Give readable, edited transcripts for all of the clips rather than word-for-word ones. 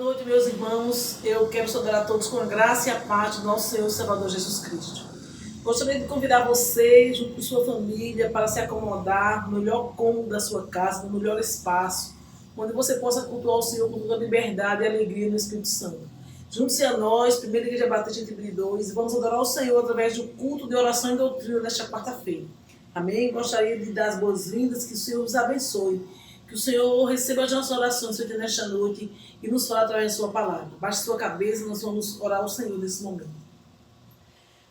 noite, meus irmãos. Eu quero saudar a todos com a graça e a paz do nosso Senhor e Salvador Jesus Cristo. Gostaria de convidar vocês, junto com sua família, para se acomodar no melhor cômodo da sua casa, no melhor espaço, onde você possa cultuar o Senhor com toda a liberdade e alegria no Espírito Santo. Junte-se a nós, Primeira Igreja Batista de Bridões, e vamos adorar o Senhor através do culto de oração e doutrina nesta quarta-feira. Amém? Gostaria de dar as boas-vindas, que o Senhor os abençoe. Que o Senhor receba as nossas orações feita nesta noite e nos fale através da sua palavra. Baixe sua cabeça e nós vamos orar ao Senhor nesse momento.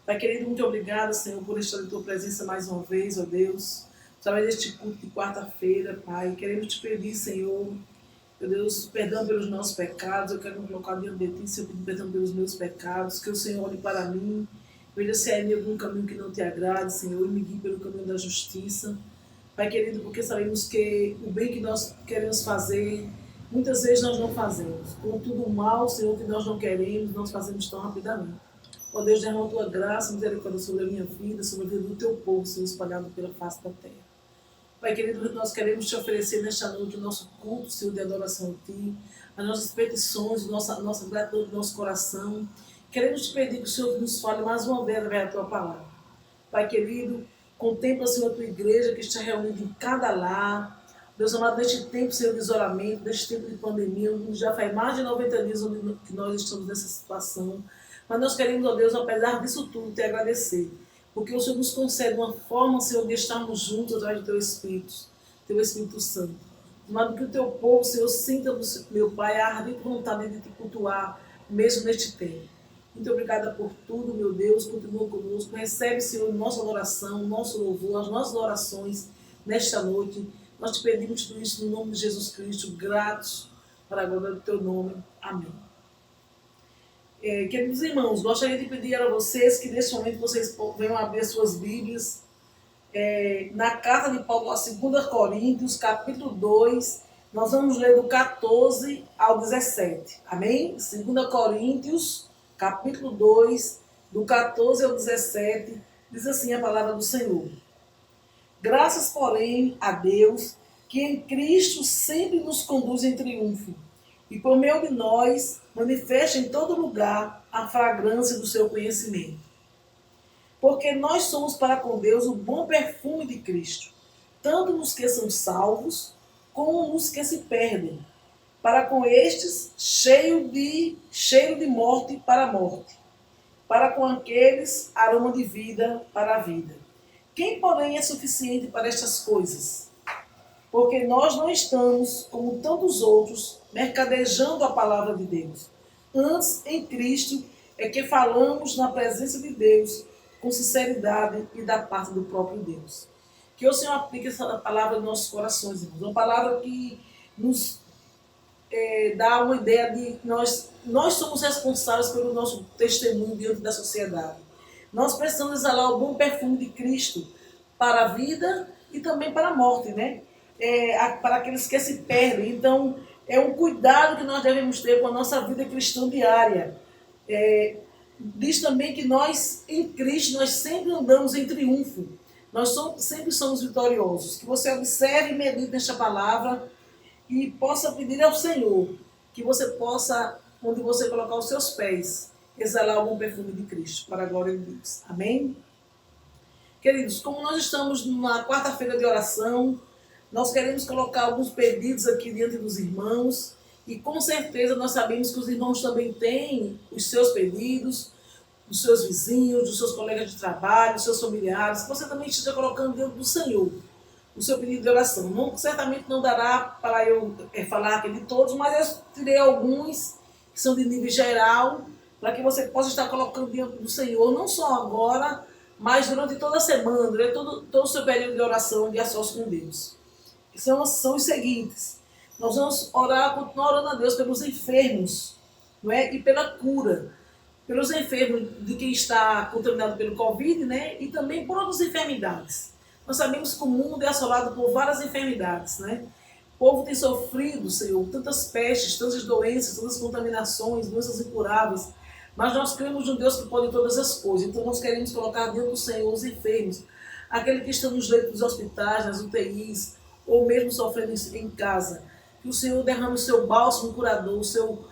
Pai querido, muito obrigada, Senhor, por estar em tua presença mais uma vez, ó Deus. Através deste culto de quarta-feira, Pai, queremos te pedir, Senhor, meu Deus, perdão pelos nossos pecados. Eu quero me colocar diante de ti, Senhor, pedir perdão pelos meus pecados. Que o Senhor olhe para mim, veja se há em algum caminho que não te agrade, Senhor, e me guie pelo caminho da justiça. Pai querido, porque sabemos que o bem que nós queremos fazer, muitas vezes nós não fazemos. Contudo, o mal, Senhor, que nós não queremos, nós fazemos tão rapidamente. Ó Deus, derrama a tua graça e misericórdia sobre a minha vida, sobre a vida do teu povo, Senhor, espalhado pela face da terra. Pai querido, nós queremos te oferecer nesta noite o nosso culto, Senhor, de adoração a ti, as nossas petições, a nossa gratidão do nosso coração. Queremos te pedir que o Senhor nos fale mais uma vez através da tua palavra. Pai querido, contempla, Senhor, a tua igreja que está reunida em cada lar. Deus amado, neste tempo, Senhor, de isolamento, neste tempo de pandemia, onde já faz mais de 90 dias que nós estamos nessa situação. Mas nós queremos, ó Deus, apesar disso tudo, te agradecer. Porque o Senhor nos concede uma forma, Senhor, de estarmos juntos através do teu Espírito Santo. De modo que o teu povo, Senhor, sinta, meu Pai, a ardente vontade de te cultuar, mesmo neste tempo. Muito obrigada por tudo, meu Deus, continua conosco. Recebe, Senhor, nossa adoração, nosso louvor, as nossas orações nesta noite. Nós te pedimos tudo isso no nome de Jesus Cristo, gratos para a glória do teu nome. Amém. Queridos irmãos, gostaria de pedir a vocês que neste momento vocês venham abrir suas Bíblias na carta de Paulo a 2 Coríntios, capítulo 2, nós vamos ler do 14 ao 17. Amém? 2 Coríntios, capítulo 2, do 14 ao 17, diz assim a palavra do Senhor. Graças, porém, a Deus, que em Cristo sempre nos conduz em triunfo, e por meio de nós manifesta em todo lugar a fragrância do seu conhecimento. Porque nós somos para com Deus o bom perfume de Cristo, tanto nos que são salvos, como nos que se perdem. Para com estes, cheiro de morte para a morte. Para com aqueles, aroma de vida para a vida. Quem, porém, é suficiente para estas coisas? Porque nós não estamos, como tantos outros, mercadejando a palavra de Deus. Antes, em Cristo, é que falamos na presença de Deus, com sinceridade e da parte do próprio Deus. Que o Senhor aplique essa palavra nos nossos corações, irmãos. Uma palavra que nos dá uma ideia de que nós somos responsáveis pelo nosso testemunho diante da sociedade. Nós precisamos exalar o bom perfume de Cristo para a vida e também para a morte, né? Para aqueles que se perdem. Então, é um cuidado que nós devemos ter com a nossa vida cristã diária. Diz também que nós, em Cristo, nós sempre andamos em triunfo. Nós sempre somos vitoriosos. Que você observe e medite nesta palavra e possa pedir ao Senhor que você possa, onde você colocar os seus pés, exalar algum perfume de Cristo, para a glória de Deus. Amém? Queridos, como nós estamos numa quarta-feira de oração, nós queremos colocar alguns pedidos aqui diante dos irmãos e com certeza nós sabemos que os irmãos também têm os seus pedidos, dos seus vizinhos, dos seus colegas de trabalho, dos seus familiares, que você também esteja colocando diante do Senhor o seu pedido de oração. Certamente não dará para eu falar aqui de todos, mas eu tirei alguns que são de nível geral, para que você possa estar colocando diante do Senhor, não só agora, mas durante toda a semana, durante todo o seu período de oração, de assócio com Deus. Que são os seguintes. Nós vamos continuar orando a Deus pelos enfermos, não é? E pela cura. Pelos enfermos de quem está contaminado pelo Covid, né? E também por outras enfermidades. Nós sabemos que o mundo é assolado por várias enfermidades, né? O povo tem sofrido, Senhor, tantas pestes, tantas doenças, tantas contaminações, doenças incuráveis. Mas nós cremos num Deus que pode todas as coisas. Então nós queremos colocar diante do Senhor os enfermos, aqueles que estão nos leitos dos hospitais, nas UTIs, ou mesmo sofrendo em casa. Que o Senhor derrame o seu bálsamo curador, o seu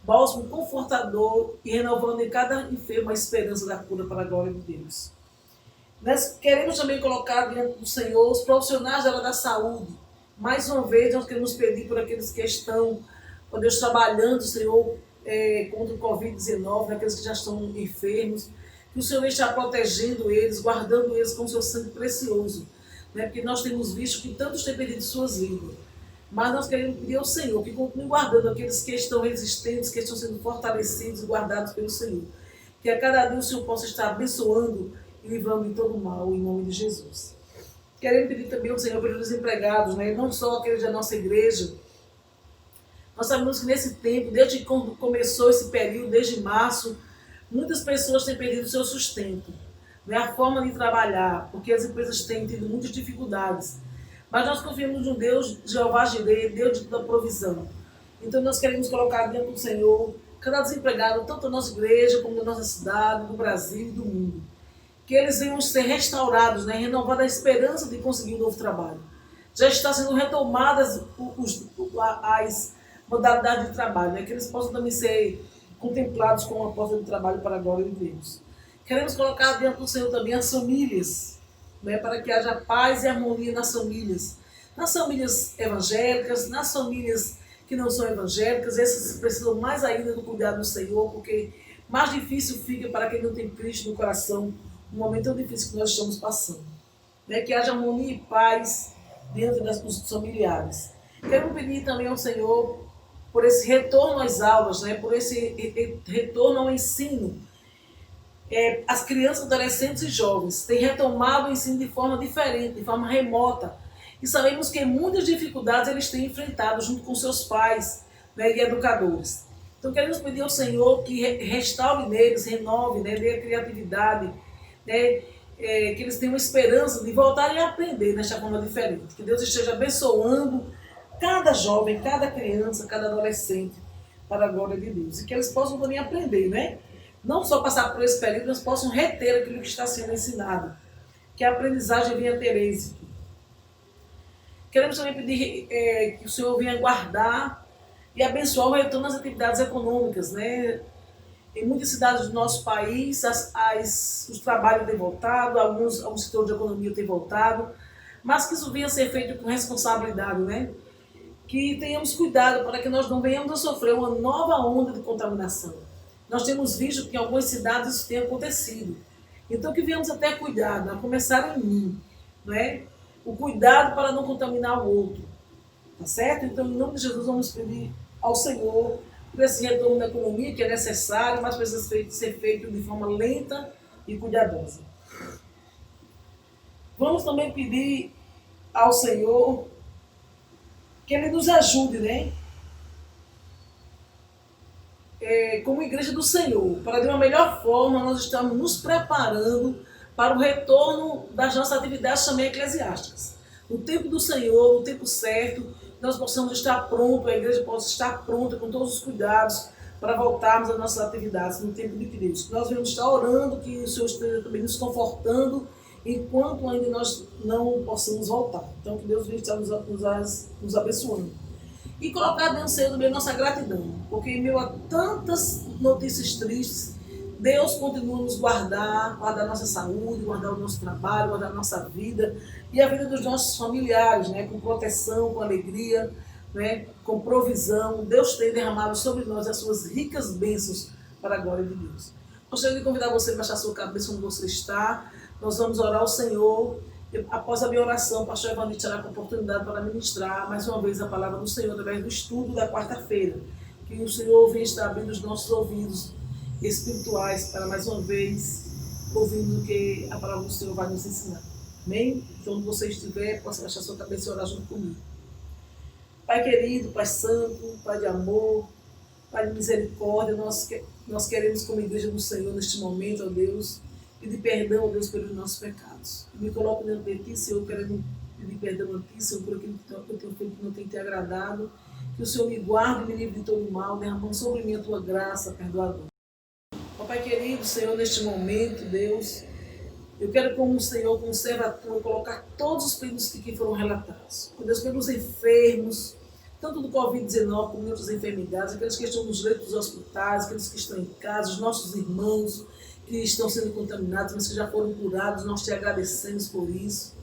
bálsamo confortador e renovando em cada enfermo a esperança da cura para a glória de Deus. Nós queremos também colocar diante do Senhor os profissionais da área da saúde. Mais uma vez, nós queremos pedir por aqueles que estão, ó Deus, trabalhando, Senhor, contra o Covid-19, aqueles que já estão enfermos, que o Senhor está protegendo eles, guardando eles com o seu sangue precioso, né? Porque nós temos visto que tantos têm perdido suas vidas. Mas nós queremos pedir ao Senhor que continue guardando aqueles que estão resistentes, que estão sendo fortalecidos e guardados pelo Senhor. Que a cada dia o Senhor possa estar abençoando e livrando de todo mal, em nome de Jesus. Queremos pedir também ao Senhor pelos desempregados, né? Não só aqueles da nossa igreja. Nós sabemos que nesse tempo, desde quando começou esse período, desde março, muitas pessoas têm perdido o seu sustento, né? A forma de trabalhar, porque as empresas têm tido muitas dificuldades. Mas nós confiamos no Deus, Jeová Jireh, Deus da provisão. Então nós queremos colocar diante do Senhor cada desempregado, tanto da nossa igreja, como da nossa cidade, do Brasil e do mundo. Que eles venham ser restaurados, né? Renovada a esperança de conseguir um novo trabalho. Já está sendo retomadas as modalidades de trabalho, né? Que eles possam também ser contemplados com uma porta de trabalho para a glória de Deus. Queremos colocar diante do Senhor também as famílias, né? Para que haja paz e harmonia nas famílias evangélicas, nas famílias que não são evangélicas. Essas precisam mais ainda do cuidado do Senhor, porque mais difícil fica para quem não tem Cristo no coração, um momento tão difícil que nós estamos passando, né? Que haja harmonia e paz dentro dos familiares. Quero pedir também ao Senhor por esse retorno às aulas, né? Por esse retorno ao ensino. As crianças, adolescentes e jovens têm retomado o ensino de forma diferente, de forma remota. E sabemos que muitas dificuldades eles têm enfrentado junto com seus pais, né, e educadores. Então queremos pedir ao Senhor que restaure neles, renove, né, dê a criatividade, né, que eles tenham esperança de voltarem a aprender nesta forma diferente. Que Deus esteja abençoando cada jovem, cada criança, cada adolescente para a glória de Deus. E que eles possam também aprender, né? Não só passar por esse período, mas possam reter aquilo que está sendo ensinado. Que a aprendizagem venha a ter êxito. Queremos também pedir que o Senhor venha guardar e abençoar o retorno às atividades econômicas, né? Em muitas cidades do nosso país, os trabalhos têm voltado, alguns setores de economia têm voltado, mas que isso venha a ser feito com responsabilidade, né? Que tenhamos cuidado para que nós não venhamos a sofrer uma nova onda de contaminação. Nós temos visto que em algumas cidades isso tem acontecido. Então que venhamos até cuidado, a começar em mim, não é? O cuidado para não contaminar o outro, tá certo? Então, em nome de Jesus, vamos pedir ao Senhor por esse retorno da economia, que é necessário, mas precisa ser feito de forma lenta e cuidadosa. Vamos também pedir ao Senhor que Ele nos ajude, né? Como igreja do Senhor, para de uma melhor forma nós estamos nos preparando para o retorno das nossas atividades também eclesiásticas. No tempo do Senhor, no tempo certo, nós possamos estar prontos, a igreja possa estar pronta com todos os cuidados para voltarmos às nossas atividades no tempo de Cristo. Que nós vamos estar orando, que o Senhor esteja também nos confortando, enquanto ainda nós não possamos voltar. Então, que Deus venha estar nos abençoando. E colocar dentro do Senhor também nossa gratidão, porque em meio a tantas notícias tristes, Deus continua a nos guardar nossa saúde, guardar o nosso trabalho, guardar a nossa vida e a vida dos nossos familiares, né? Com proteção, com alegria, né? Com provisão. Deus tem derramado sobre nós as suas ricas bênçãos para a glória de Deus. Gostaria de convidar você a baixar a sua cabeça onde você está. Nós vamos orar ao Senhor. Após a minha oração, o pastor Evanildo terá a oportunidade para ministrar mais uma vez a palavra do Senhor através do estudo da quarta-feira. Que o Senhor venha estar abrindo os nossos ouvidos espirituais para mais uma vez ouvindo o que a palavra do Senhor vai nos ensinar. Amém? Então, onde você estiver, possa baixar sua cabeça e orar junto comigo. Pai querido, Pai santo, Pai de amor, Pai de misericórdia, nós queremos como igreja do Senhor neste momento, ó Deus, pedir perdão, ó Deus, pelos nossos pecados. Eu me coloco diante de Ti, Senhor, querendo pedir perdão a Ti, Senhor, por aquilo que eu tenho feito que não tem Te agradado. Que o Senhor me guarde e me livre de todo mal, derramando sobre mim a Tua graça perdoadora. Pai querido, Senhor, neste momento, Deus, eu quero como o Senhor, como serva tua, colocar todos os pedidos que aqui foram relatados. Deus, pelos enfermos, tanto do Covid-19 como de outras enfermidades, aqueles que estão nos leitos dos hospitais, aqueles que estão em casa, os nossos irmãos que estão sendo contaminados, mas que já foram curados, nós te agradecemos por isso.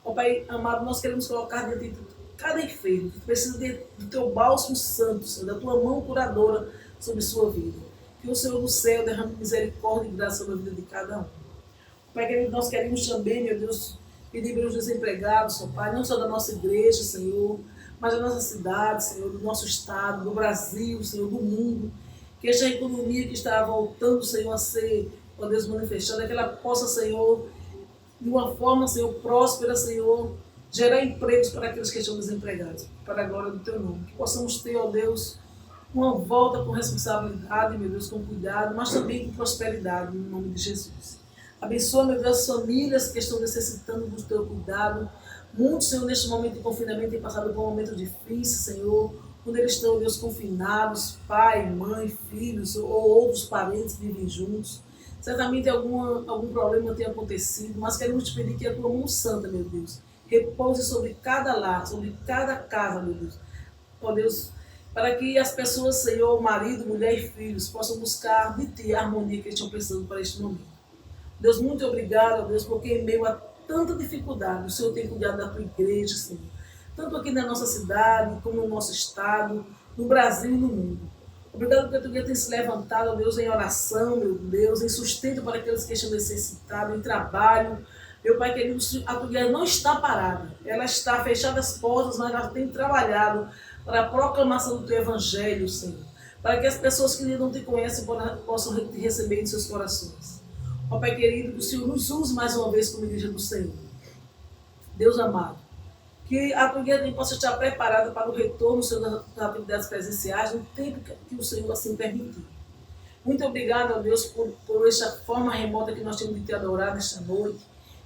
Ó Pai amado, nós queremos colocar diante de cada enfermo que precisa do teu bálsamo santo, Senhor, da tua mão curadora sobre sua vida. Que o Senhor do céu derrame misericórdia e graça sobre a vida de cada um. Pai querido, nós queremos também, meu Deus, pedir pelos desempregados, ó Pai, não só da nossa igreja, Senhor, mas da nossa cidade, Senhor, do nosso estado, do Brasil, Senhor, do mundo. Que esta economia que está voltando, Senhor, a ser, ó Deus, manifestada, que ela possa, Senhor, de uma forma, Senhor, próspera, Senhor, gerar empregos para aqueles que estão desempregados, para a glória do teu nome. Que possamos ter, ó Deus, uma volta com responsabilidade, meu Deus, com cuidado, mas também com prosperidade, no nome de Jesus. Abençoa, meu Deus, as famílias que estão necessitando do teu cuidado. Muitos, Senhor, neste momento de confinamento, têm passado por um momento difícil, Senhor, quando eles estão, Deus, confinados, pai, mãe, filhos ou outros parentes que vivem juntos. Certamente algum problema tenha acontecido, mas queremos te pedir que a tua mão santa, meu Deus, repouse sobre cada lar, sobre cada casa, meu Deus. Ó Deus, para que as pessoas, Senhor, marido, mulher e filhos, possam buscar de ti a harmonia que eles estão precisando para este momento. Deus, muito obrigado, Deus, porque em meio a tanta dificuldade, o Senhor tem cuidado da tua igreja, Senhor. Tanto aqui na nossa cidade, como no nosso estado, no Brasil e no mundo. Obrigado porque a tua igreja tem se levantado, Deus, em oração, meu Deus, em sustento para aqueles que estão necessitados, em trabalho. Meu Pai querido, a tua igreja não está parada. Ela está fechada as portas, mas ela tem trabalhado para a proclamação do teu evangelho, Senhor. Para que as pessoas que não te conhecem possam te receber em seus corações. Ó Pai querido, que o Senhor nos use mais uma vez como igreja do Senhor. Deus amado, que a tua igreja possa estar preparada para o retorno, Senhor, das atividades presenciais no tempo que o Senhor assim permitir. Muito obrigado, ó Deus, por esta forma remota que nós temos de te adorar nesta noite.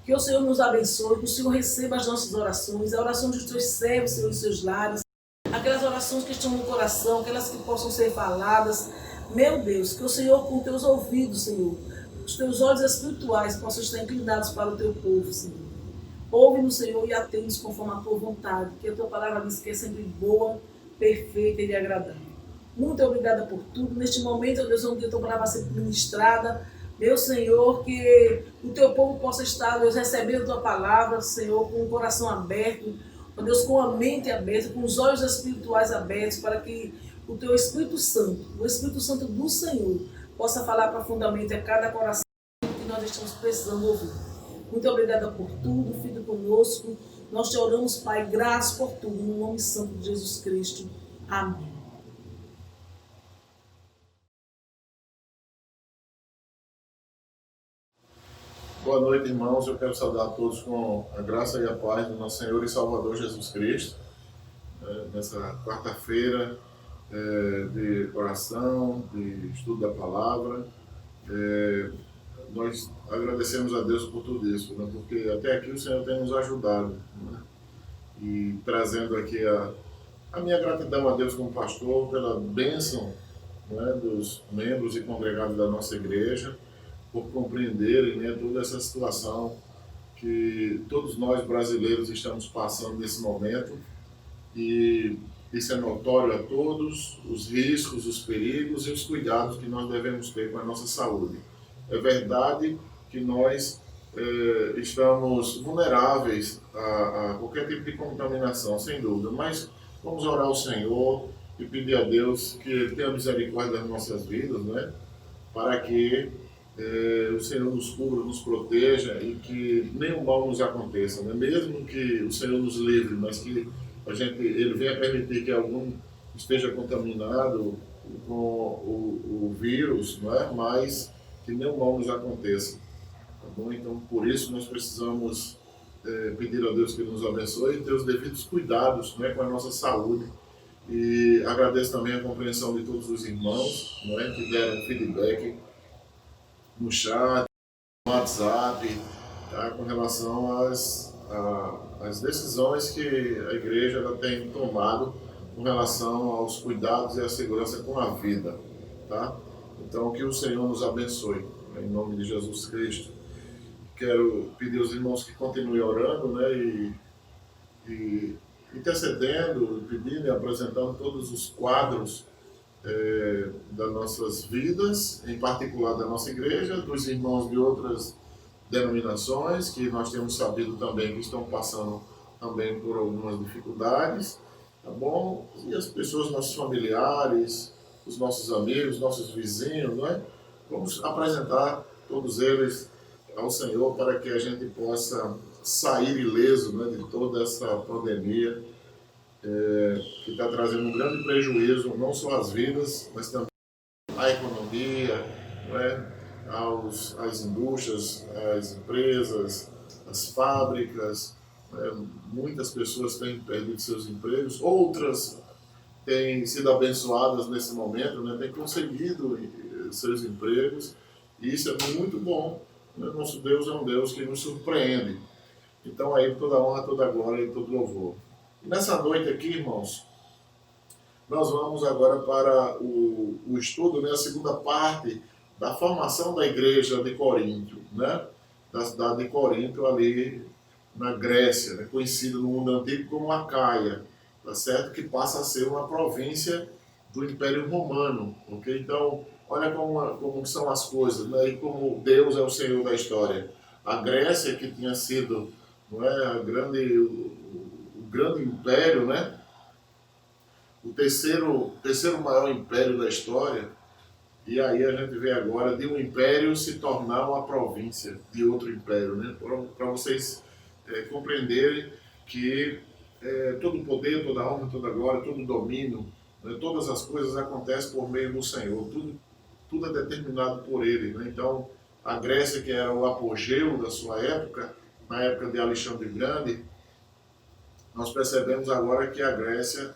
Que o Senhor nos abençoe, que o Senhor receba as nossas orações, a oração dos teus servos, Senhor, em seus lares, aquelas orações que estão no coração, aquelas que possam ser faladas. Meu Deus, que o Senhor, com teus ouvidos, Senhor, os teus olhos espirituais possam estar inclinados para o teu povo, Senhor. Ouve-nos, Senhor, e atende-nos conforme a tua vontade, que a tua palavra diz que é sempre boa, perfeita e agradável. Muito obrigada por tudo. Neste momento, ó Deus, onde a tua palavra vai ser ministrada, meu Senhor, que o teu povo possa estar, Deus, recebendo a tua palavra, Senhor, com o coração aberto, ó Deus, com a mente aberta, com os olhos espirituais abertos, para que o teu Espírito Santo, o Espírito Santo do Senhor, possa falar profundamente a cada coração que nós estamos precisando ouvir. Muito obrigada por tudo, fique conosco. Nós te oramos, Pai, graças por tudo, no nome santo de Jesus Cristo. Amém. Boa noite, irmãos. Eu quero saudar a todos com a graça e a paz do nosso Senhor e Salvador Jesus Cristo. Nessa quarta-feira de oração, de estudo da palavra. Nós agradecemos a Deus por tudo isso, né? Porque até aqui o Senhor tem nos ajudado, né? E trazendo aqui a minha gratidão a Deus como pastor pela bênção, né, dos membros e congregados da nossa igreja, por compreenderem, né, toda essa situação que todos nós brasileiros estamos passando nesse momento. E isso é notório a todos, os riscos, os perigos e os cuidados que nós devemos ter com a nossa saúde. É verdade que nós estamos vulneráveis a qualquer tipo de contaminação, sem dúvida, mas vamos orar ao Senhor e pedir a Deus que Ele tenha misericórdia das nossas vidas, né? Para que o Senhor nos cubra, nos proteja e que nenhum mal nos aconteça, né? Mesmo que o Senhor nos livre, mas que Ele venha permitir que algum esteja contaminado com o vírus, não é? Mas que nenhum mal nos aconteça. Tá bom? Então, por isso, nós precisamos pedir a Deus que nos abençoe e ter os devidos cuidados, né, com a nossa saúde. E agradeço também a compreensão de todos os irmãos, não é, que deram feedback no chat, no WhatsApp, tá, com relação às decisões que a igreja ela tem tomado com relação aos cuidados e à segurança com a vida. Tá? Então, que o Senhor nos abençoe, em nome de Jesus Cristo. Quero pedir aos irmãos que continuem orando, né, e intercedendo, pedindo e apresentando todos os quadros das nossas vidas, em particular da nossa igreja, dos irmãos de outras denominações, que nós temos sabido também que estão passando também por algumas dificuldades, tá bom? E as pessoas, nossos familiares, os nossos amigos, nossos vizinhos, não é? Vamos apresentar todos eles ao Senhor para que a gente possa sair ileso, né, de toda essa pandemia que está trazendo um grande prejuízo, não só às vidas, mas também à economia, não é? Às indústrias, às empresas, às fábricas. Muitas pessoas têm perdido seus empregos, outras têm sido abençoadas nesse momento, né? Têm conseguido seus empregos, e isso é muito bom. Nosso Deus é um Deus que nos surpreende. Então, aí toda honra, toda glória e todo louvor. E nessa noite aqui, irmãos, nós vamos agora para o estudo, né, a segunda parte da formação da igreja de Corinto, né? Da cidade de Corinto, ali na Grécia, né, conhecida no mundo antigo como Acaia, tá certo? Que passa a ser uma província do Império Romano, ok? Então, olha como são as coisas, né? E como Deus é o Senhor da história. A Grécia, que tinha sido, não é, o grande império, né? O terceiro maior império da história, e aí a gente vê agora de um império se tornar uma província de outro império, né? Para vocês compreenderem que todo o poder, toda a honra, toda a glória, todo o domínio, né? Todas as coisas acontecem por meio do Senhor, tudo é determinado por Ele, né? Então, a Grécia, que era o apogeu da sua época, na época de Alexandre o Grande, nós percebemos agora que a Grécia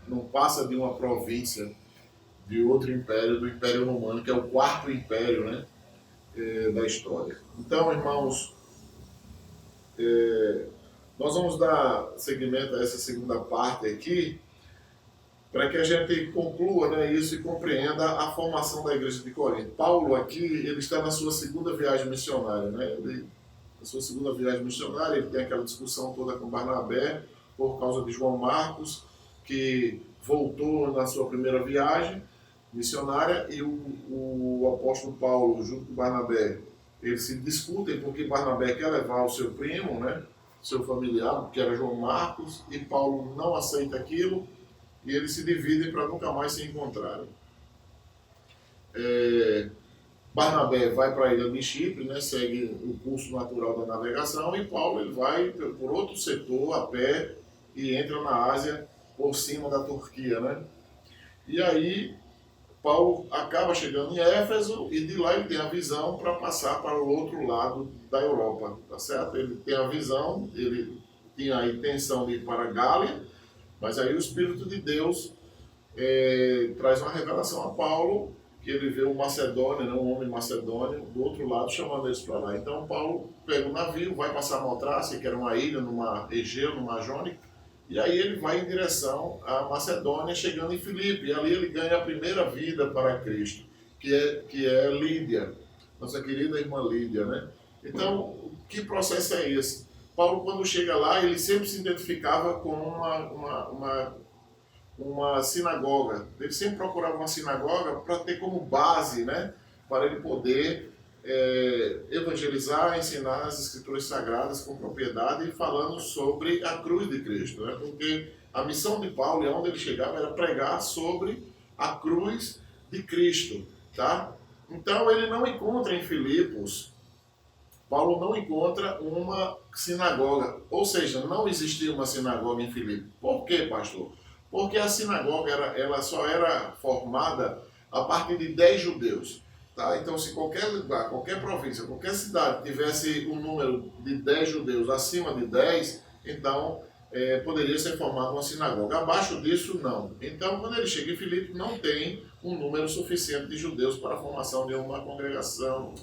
não passa de uma província de outro império, do Império Romano, que é o quarto império, né, da história. Então, irmãos, nós vamos dar seguimento a essa segunda parte aqui, para que a gente conclua, né, isso e compreenda a formação da igreja de Corinto. Paulo aqui, ele está na sua segunda viagem missionária, né? Na sua segunda viagem missionária, ele tem aquela discussão toda com Barnabé, por causa de João Marcos, que voltou na sua primeira viagem missionária, e o apóstolo Paulo, junto com Barnabé, eles se discutem porque Barnabé quer levar o seu primo, né, seu familiar, que era João Marcos, e Paulo não aceita aquilo, e eles se dividem para nunca mais se encontrarem. Barnabé vai para a ilha de Chipre, né, segue o curso natural da navegação, e Paulo ele vai por outro setor, a pé, e entra na Ásia, por cima da Turquia, né? E aí, Paulo acaba chegando em Éfeso, e de lá ele tem a visão para passar para o outro lado da Europa, tá certo? Ele tem a visão, ele tinha a intenção de ir para a Gália, mas aí o Espírito de Deus traz uma revelação a Paulo, que ele vê um macedônio, né, um homem macedônio, do outro lado, chamando eles para lá. Então Paulo pega um navio, vai passar Maltrácia, que era uma ilha, numa Egeu, numa Jônica, e aí ele vai em direção à Macedônia, chegando em Filipe, e ali ele ganha a primeira vida para Cristo, que é Lídia, nossa querida irmã Lídia, né? Então, que processo é esse? Paulo, quando chega lá, ele sempre se identificava com uma sinagoga. Ele sempre procurava uma sinagoga para ter como base, né, para ele poder evangelizar, ensinar as escrituras sagradas com propriedade, falando sobre a cruz de Cristo, né? Porque a missão de Paulo, e onde ele chegava, era pregar sobre a cruz de Cristo, tá? Então ele não encontra em Filipos, Paulo não encontra uma sinagoga, ou seja, não existia uma sinagoga em Filipos. Por quê, pastor? Porque a sinagoga ela só era formada a partir de 10 judeus. Tá? Então, se qualquer lugar, qualquer província, qualquer cidade tivesse um número de 10 judeus acima de 10, então poderia ser formada uma sinagoga. Abaixo disso, não. Então, quando ele chega em Filipe, não tem um número suficiente de judeus para a formação de uma congregação,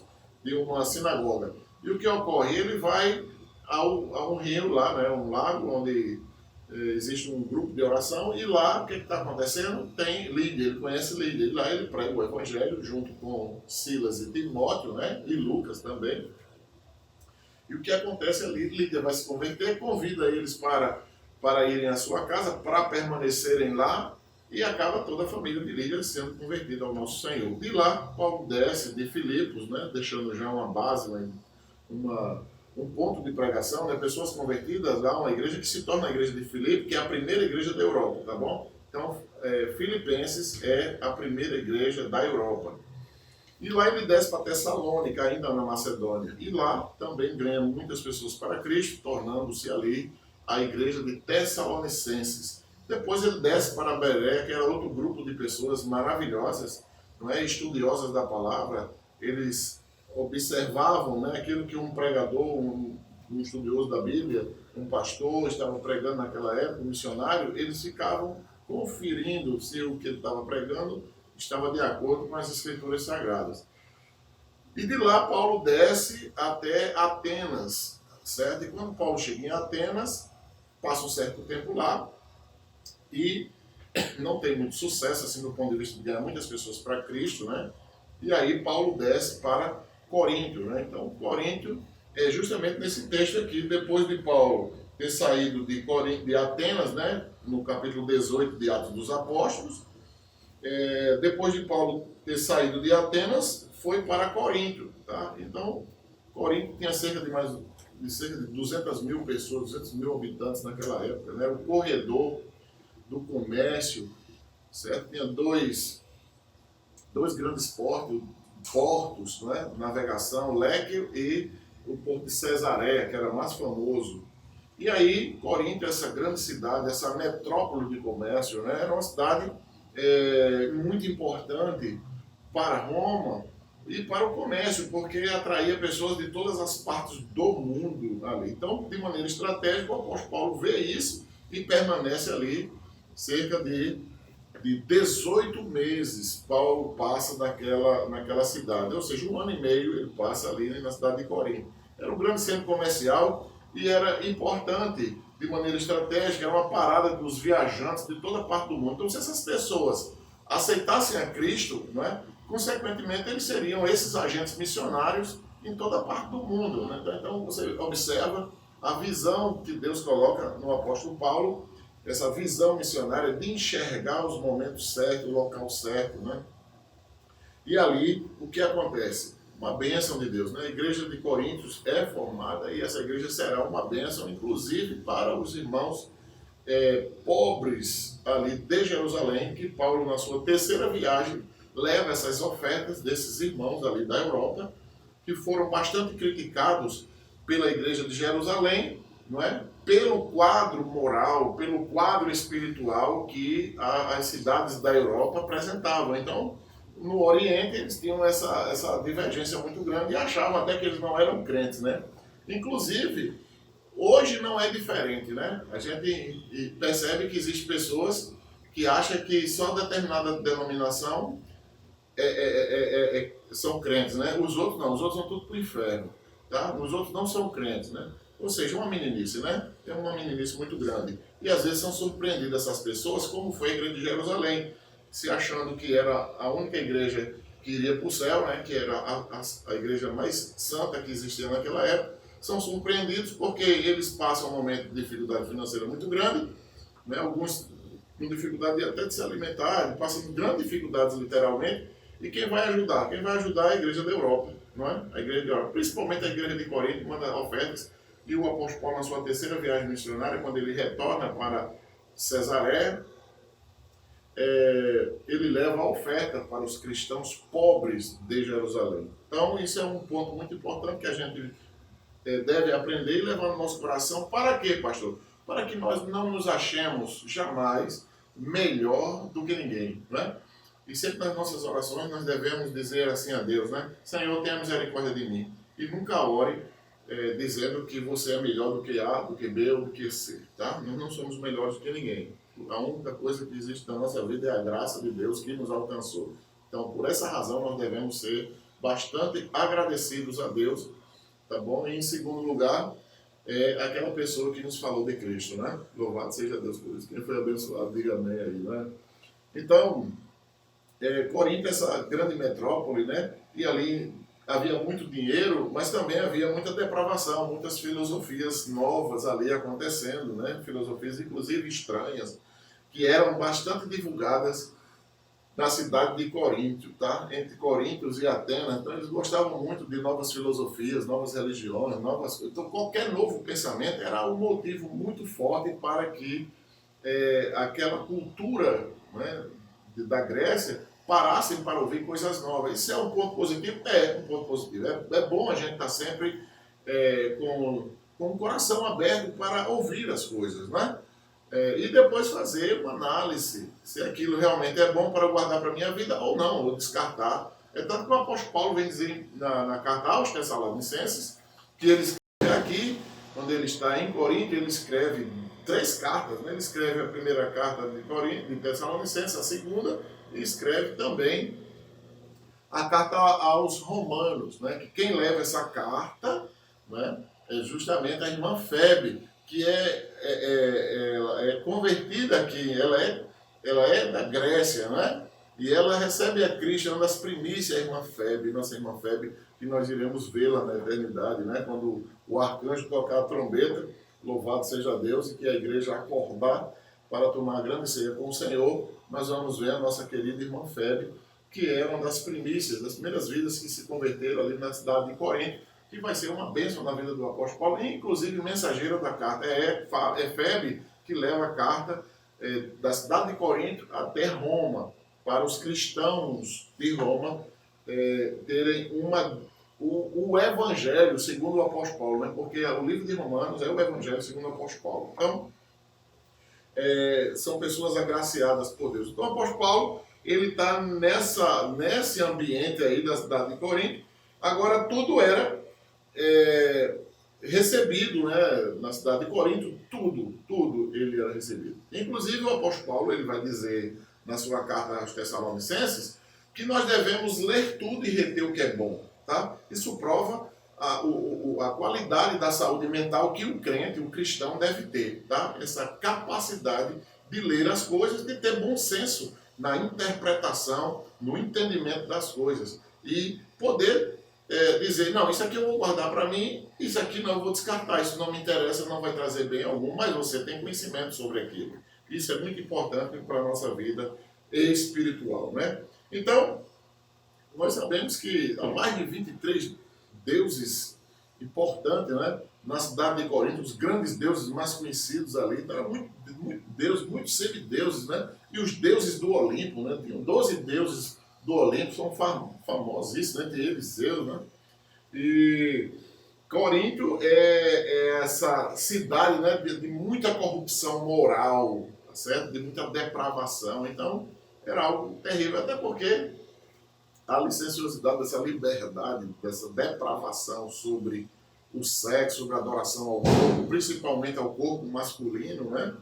de uma sinagoga. E o que ocorre? Ele vai a um rio lá, né, um lago, onde existe um grupo de oração, e lá o que está acontecendo? Tem Lídia, ele conhece Lídia, e lá ele prega o evangelho junto com Silas e Timóteo, né, e Lucas também. E o que acontece ali? Lídia vai se converter, convida eles para para irem à sua casa, para permanecerem lá, e acaba toda a família de Lídia sendo convertida ao nosso Senhor. De lá, Paulo desce de Filipos, né, deixando já uma base, um ponto de pregação, né, pessoas convertidas lá, uma igreja que se torna a igreja de Filipe, que é a primeira igreja da Europa, tá bom? Então, Filipenses é a primeira igreja da Europa. E lá ele desce para Tessalônica, ainda na Macedônia. E lá também ganha muitas pessoas para Cristo, tornando-se ali a igreja de Tessalonicenses. Depois ele desce para Beré, que era outro grupo de pessoas maravilhosas, não é, estudiosas da palavra. Eles observavam, né, aquilo que um pregador, um estudioso da Bíblia, um pastor estava pregando naquela época, um missionário, eles ficavam conferindo se o que ele estava pregando estava de acordo com as escrituras sagradas. E de lá Paulo desce até Atenas, certo? E quando Paulo chega em Atenas, passa um certo tempo lá e não tem muito sucesso assim do ponto de vista de ganhar muitas pessoas para Cristo, né? E aí Paulo desce para Coríntio, né? Então Coríntio é justamente nesse texto aqui, depois de Paulo ter saído de Atenas, né? No capítulo 18 de Atos dos Apóstolos, depois de Paulo ter saído de Atenas, foi para Coríntio, tá? Então, Coríntio tinha cerca de 200 mil pessoas, 200 mil habitantes naquela época, né? O corredor do comércio, certo? Tinha dois grandes portos, né? Navegação, Léquio e o porto de Cesareia, que era mais famoso. E aí, Coríntio, essa grande cidade, essa metrópole de comércio, né? Era uma cidade muito importante para Roma e para o comércio, porque atraía pessoas de todas as partes do mundo ali. Então, de maneira estratégica, o apóstolo Paulo vê isso e permanece ali cerca de 18 meses. Paulo passa naquela cidade, ou seja, 1 ano e meio ele passa ali na cidade de Corinto. Era um grande centro comercial e era importante de maneira estratégica, era uma parada dos viajantes de toda parte do mundo. Então, se essas pessoas aceitassem a Cristo, não é? Consequentemente, eles seriam esses agentes missionários em toda parte do mundo, né? Então, você observa a visão que Deus coloca no apóstolo Paulo, essa visão missionária de enxergar os momentos certos, o local certo, né? E ali, o que acontece? Uma bênção de Deus, né? A igreja de Coríntios é formada e essa igreja será uma bênção, inclusive para os irmãos pobres ali de Jerusalém, que Paulo, na sua terceira viagem, leva essas ofertas desses irmãos ali da Europa, que foram bastante criticados pela igreja de Jerusalém, não é? Pelo quadro moral, pelo quadro espiritual que as cidades da Europa apresentavam. Então, no Oriente, eles tinham essa divergência muito grande e achavam até que eles não eram crentes, né? Inclusive, hoje não é diferente, né? A gente percebe que existem pessoas que acham que só determinada denominação são crentes, né? Os outros não, os outros vão tudo para o inferno, tá? Os outros não são crentes, né? Ou seja, uma meninice, né? É uma meninice muito grande. E às vezes são surpreendidas essas pessoas, como foi a igreja de Jerusalém, se achando que era a única igreja que iria para o céu, né? Que era a igreja mais santa que existia naquela época. São surpreendidos porque eles passam um momento de dificuldade financeira muito grande, né? Alguns com dificuldade até de se alimentar, passam grandes dificuldades literalmente. E quem vai ajudar? Quem vai ajudar é a igreja da Europa, não é? A igreja da Europa, principalmente a igreja de Corinto, que manda ofertas. E o apóstolo Paulo, na sua terceira viagem missionária, quando ele retorna para Cesareia, ele leva a oferta para os cristãos pobres de Jerusalém. Então, isso é um ponto muito importante que a gente deve aprender e levar no nosso coração. Para quê, pastor? Para que nós não nos achemos jamais melhor do que ninguém, né? E sempre nas nossas orações nós devemos dizer assim a Deus, né? Senhor, tenha misericórdia de mim. E nunca ore dizendo que você é melhor do que A, do que B ou do que C, tá? Nós não somos melhores do que ninguém. A única coisa que existe na nossa vida é a graça de Deus que nos alcançou. Então, por essa razão, nós devemos ser bastante agradecidos a Deus, tá bom? E em segundo lugar, aquela pessoa que nos falou de Cristo, né? Louvado seja Deus por isso. Quem foi abençoado, diga amém aí, né? Então, Corinto é essa grande metrópole, né? E ali havia muito dinheiro, mas também havia muita depravação, muitas filosofias novas ali acontecendo, né? Filosofias inclusive estranhas, que eram bastante divulgadas na cidade de Corinto, tá? Entre Corinto e Atenas. Então eles gostavam muito de novas filosofias, novas religiões, novas... Então qualquer novo pensamento era um motivo muito forte para que aquela cultura, né, da Grécia parassem para ouvir coisas novas. Isso é um ponto positivo? É um ponto positivo. É bom a gente estar sempre com o coração aberto para ouvir as coisas, né? E depois fazer uma análise se aquilo realmente é bom para eu guardar para a minha vida ou não, ou descartar. É tanto que o apóstolo Paulo vem dizer na carta aos Tessalonicenses, que ele escreve aqui, quando ele está em Corinto, ele escreve 3 cartas, né? Ele escreve a primeira carta de Corinto, de Tessalonicenses, a segunda, e escreve também a carta aos Romanos, né? Que quem leva essa carta, né, é justamente a irmã Febe, que é convertida aqui, ela é da Grécia, né? E ela recebe a Cristo, é uma das primícias, a irmã Febe, nossa irmã Febe, que nós iremos vê-la na eternidade, né? Quando o arcanjo tocar a trombeta, louvado seja Deus, e que a igreja acordar para tomar a grande ceia com o Senhor, nós vamos ver a nossa querida irmã Febe, que é uma das primícias, das primeiras vidas que se converteram ali na cidade de Corinto, que vai ser uma bênção na vida do apóstolo Paulo, e inclusive mensageira da carta. É Febe que leva a carta da cidade de Corinto até Roma, para os cristãos de Roma terem o Evangelho segundo o apóstolo Paulo, né? Porque o livro de Romanos é o Evangelho segundo o apóstolo Paulo. Então, são pessoas agraciadas por Deus. Então, o apóstolo Paulo, ele está nesse ambiente aí da cidade de Corinto. Agora, tudo era recebido, né? Na cidade de Corinto, tudo ele era recebido. Inclusive, o apóstolo Paulo, ele vai dizer na sua carta aos Tessalonicenses que nós devemos ler tudo e reter o que é bom, tá? Isso prova a qualidade da saúde mental que o crente, o cristão deve ter, tá? Essa capacidade de ler as coisas, de ter bom senso na interpretação, no entendimento das coisas e poder dizer, não, isso aqui eu vou guardar para mim, isso aqui não, eu vou descartar, isso não me interessa, não vai trazer bem algum, mas você tem conhecimento sobre aquilo. Isso é muito importante para a nossa vida espiritual, né? Então, nós sabemos que há mais de 23 deuses importantes, né? Na cidade de Corinto, os grandes deuses mais conhecidos ali, então era muito deuses, muitos semideuses, né? E os deuses do Olimpo, né? Tinham 12 deuses do Olimpo, são famosíssimos, né? Tem Eliseu, né? E Corinto é essa cidade, né? De muita corrupção moral, tá certo? De muita depravação. Então, era algo terrível, até porque a licenciosidade dessa liberdade, dessa depravação sobre o sexo, sobre a adoração ao corpo, principalmente ao corpo masculino, né?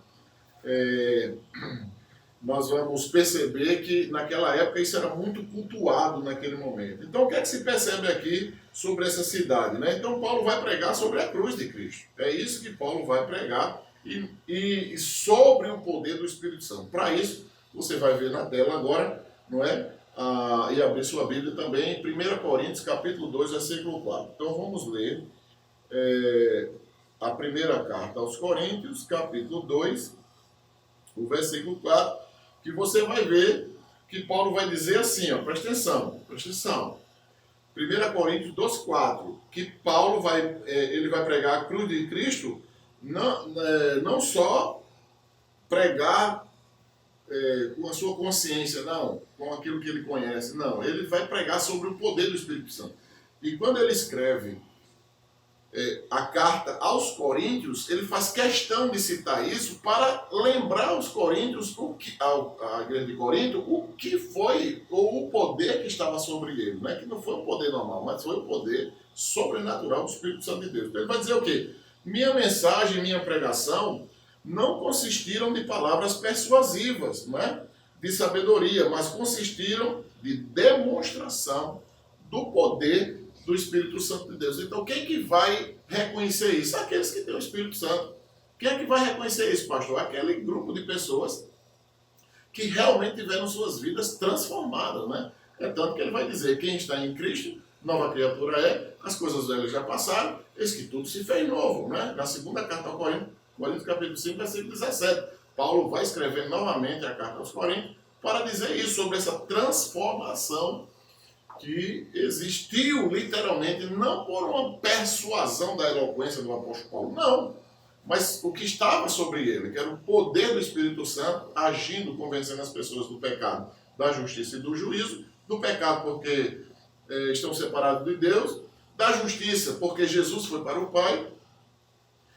Nós vamos perceber que naquela época isso era muito cultuado naquele momento. Então o que é que se percebe aqui sobre essa cidade, né? Então Paulo vai pregar sobre a cruz de Cristo. É isso que Paulo vai pregar e sobre o poder do Espírito Santo. Para isso, você vai ver na tela agora, não é? E abrir sua Bíblia também em 1 Coríntios, capítulo 2, versículo 4. Então vamos ler a primeira carta aos Coríntios, capítulo 2, o versículo 4, que você vai ver que Paulo vai dizer assim, ó, presta atenção. 1 Coríntios 2, 4, que Paulo ele vai pregar a cruz de Cristo, não só pregar com a sua consciência, não, com aquilo que ele conhece, não. Ele vai pregar sobre o poder do Espírito Santo. E quando ele escreve a carta aos Coríntios, ele faz questão de citar isso para lembrar os coríntios, a igreja de Corinto, o que foi, ou o poder que estava sobre ele. Não é que não foi um poder normal, mas foi o poder sobrenatural do Espírito Santo de Deus. Então ele vai dizer o quê? Minha mensagem, minha pregação não consistiram de palavras persuasivas, não é? De sabedoria, mas consistiram de demonstração do poder do Espírito Santo de Deus. Então, quem que vai reconhecer isso? Aqueles que têm o Espírito Santo. Quem é que vai reconhecer isso, pastor? Aquele grupo de pessoas que realmente tiveram suas vidas transformadas, né? É tanto que ele vai dizer, quem está em Cristo nova criatura é, as coisas velhas já passaram, eis que tudo se fez novo, né? Na segunda carta ao Coríntios capítulo 5, versículo 17, Paulo vai escrever novamente a carta aos Coríntios para dizer isso, sobre essa transformação que existiu literalmente, não por uma persuasão da eloquência do apóstolo Paulo, não, mas o que estava sobre ele, que era o poder do Espírito Santo agindo, convencendo as pessoas do pecado, da justiça e do juízo, do pecado porque estão separados de Deus, da justiça porque Jesus foi para o Pai,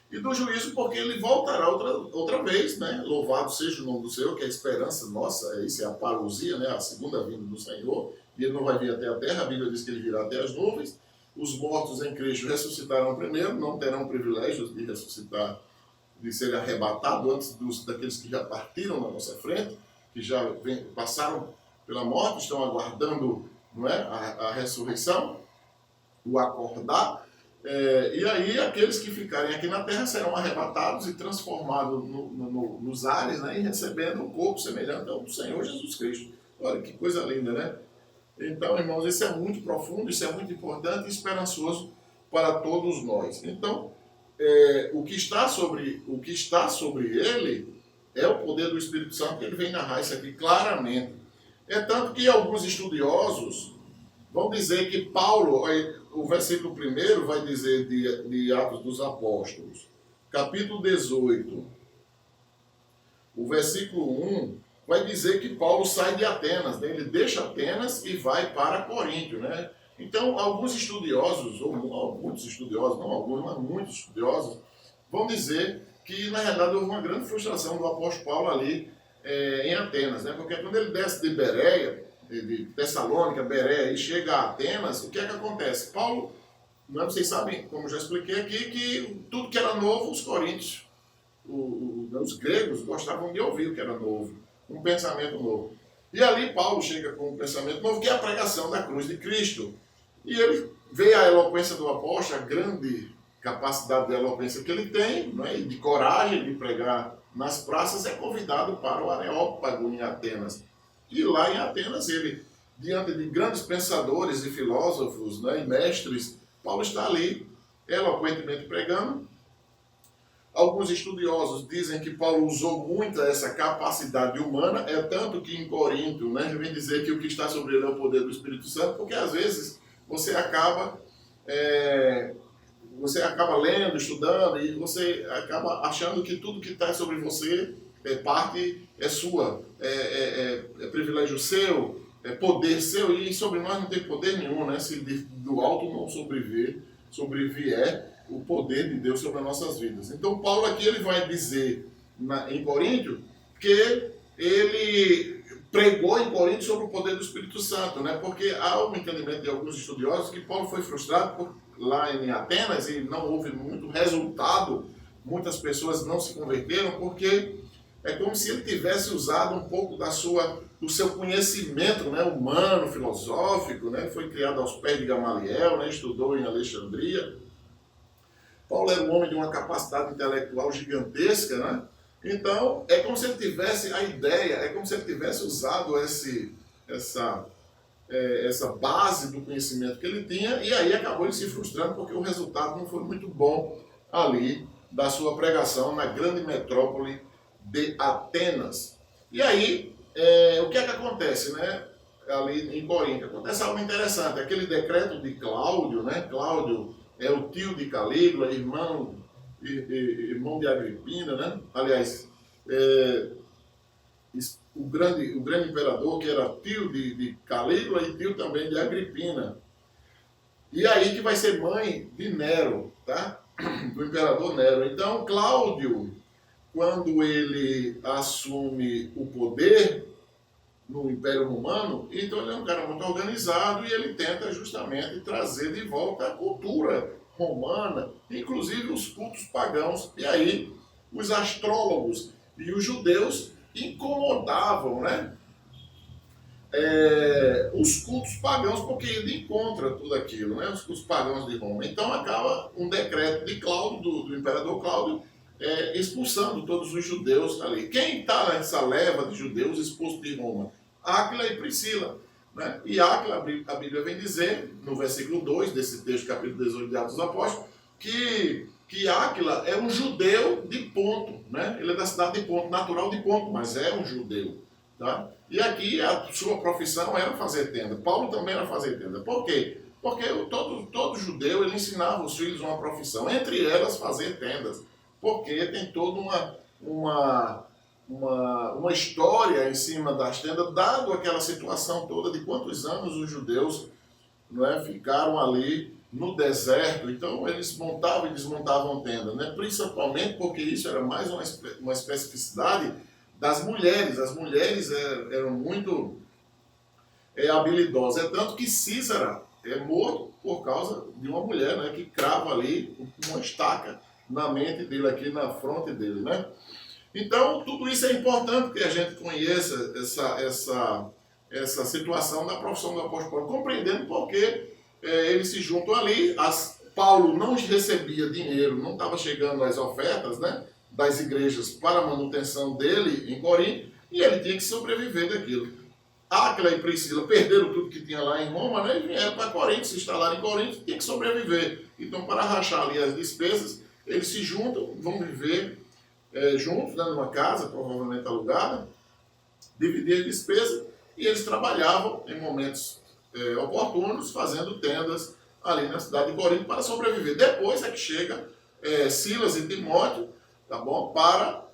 e do juízo porque ele voltará outra vez, né? Louvado seja o nome do Senhor, que é a esperança nossa, isso é a parousia, né? A segunda vinda do Senhor, e ele não vai vir até a terra, a Bíblia diz que ele virá até as nuvens. Os mortos em Cristo ressuscitarão primeiro, não terão privilégios de ressuscitar, de serem arrebatados antes daqueles que já partiram na nossa frente, que já passaram pela morte, estão aguardando, não é, a ressurreição, o acordar. E aí aqueles que ficarem aqui na terra serão arrebatados e transformados nos ares, né, e recebendo um corpo semelhante ao do Senhor Jesus Cristo. Olha que coisa linda, né? Então, irmãos, isso é muito profundo, isso é muito importante e esperançoso para todos nós. Então, o que está sobre ele é o poder do Espírito Santo, que ele vem narrar isso aqui claramente. É tanto que alguns estudiosos vão dizer que Paulo, o versículo 1 vai dizer de Atos dos Apóstolos, capítulo 18, o versículo 1, vai dizer que Paulo sai de Atenas, né? Ele deixa Atenas e vai para Corinto, né? Então, alguns estudiosos, ou muitos estudiosos, não alguns, mas muitos estudiosos, vão dizer que, na realidade, houve uma grande frustração do apóstolo Paulo ali em Atenas, né? Porque quando ele desce de Bereia, de Tessalônica, Bereia, e chega a Atenas, o que é que acontece? Paulo, vocês sabem, como já expliquei aqui, que tudo que era novo, os coríntios, os gregos, gostavam de ouvir o que era novo, um pensamento novo. E ali Paulo chega com um pensamento novo, que é a pregação da cruz de Cristo. E ele vê a eloquência do apóstolo, a grande capacidade de eloquência que ele tem, né, e de coragem de pregar nas praças, é convidado para o Areópago em Atenas. E lá em Atenas, ele, diante de grandes pensadores e filósofos, né, e mestres, Paulo está ali, eloquentemente pregando. Alguns estudiosos dizem que Paulo usou muito essa capacidade humana, é tanto que em Corinto, né, vem dizer que o que está sobre ele é o poder do Espírito Santo, porque às vezes você acaba lendo, estudando, e você acaba achando que tudo que está sobre você é sua, é privilégio seu, é poder seu, e sobre nós não tem poder nenhum, né? Se do alto não sobrevier o poder de Deus sobre as nossas vidas. Então Paulo aqui ele vai dizer em Corinto que ele pregou em Corinto sobre o poder do Espírito Santo, né? Porque há um entendimento de alguns estudiosos que Paulo foi frustrado lá em Atenas e não houve muito resultado, muitas pessoas não se converteram, porque é como se ele tivesse usado um pouco do seu conhecimento, né, humano, filosófico, né? Foi criado aos pés de Gamaliel, né? Estudou em Alexandria. Paulo era um homem de uma capacidade intelectual gigantesca, né? Então, é como se ele tivesse a ideia, é como se ele tivesse usado essa base do conhecimento que ele tinha, e aí acabou ele se frustrando porque o resultado não foi muito bom ali da sua pregação na grande metrópole de Atenas. E aí, o que é que acontece, né? Ali em Corinto, acontece algo interessante, aquele decreto de Cláudio, né? Cláudio é o tio de Calígula, irmão de Agripina, né? Aliás, o grande imperador, que era tio de Calígula e tio também de Agripina. E aí que vai ser mãe de Nero, tá? Do imperador Nero. Então, Cláudio, quando ele assume o poder no Império Romano, então ele é um cara muito organizado e ele tenta justamente trazer de volta a cultura romana, inclusive os cultos pagãos. E aí os astrólogos e os judeus incomodavam, né? Os cultos pagãos, porque ele encontra tudo aquilo, né? Os cultos pagãos de Roma. Então acaba um decreto de Cláudio, do imperador Cláudio, expulsando todos os judeus ali. Quem está nessa leva de judeus expulsos de Roma? Áquila e Priscila. né? E Áquila, a Bíblia vem dizer, no versículo 2 desse texto, capítulo 18 de Atos dos Apóstolos, que Áquila é um judeu de Ponto, né? Ele é da cidade de Ponto, natural de Ponto, mas é um judeu. Tá? E aqui a sua profissão era fazer tenda. Paulo também era fazer tenda. Por quê? Porque todo judeu ele ensinava os filhos uma profissão, entre elas fazer tendas. Porque tem toda uma história em cima das tendas, dado aquela situação toda de quantos anos os judeus, não é, ficaram ali no deserto. Então eles montavam e desmontavam tendas, né? Principalmente porque isso era mais uma especificidade das mulheres. As mulheres eram muito habilidosas. É tanto que Císara é morto por causa de uma mulher, né, que crava ali uma estaca na mente dele, aqui na fronte dele, né? Então, tudo isso é importante que a gente conheça essa situação da profissão do apóstolo Paulo, compreendendo porque eles se juntam ali. Paulo não recebia dinheiro, não estava chegando as ofertas, né, das igrejas para a manutenção dele em Corinto, e ele tinha que sobreviver daquilo. Áquila e Priscila perderam tudo que tinha lá em Roma, né, e vieram para Corinto, se instalaram em Corinto, tinha que sobreviver. Então, para rachar ali as despesas, eles se juntam, vão viver juntos, né, numa casa, provavelmente alugada, dividir as despesas, e eles trabalhavam em momentos oportunos, fazendo tendas ali na cidade de Corinto para sobreviver. Depois é que chega Silas e Timóteo, tá bom, para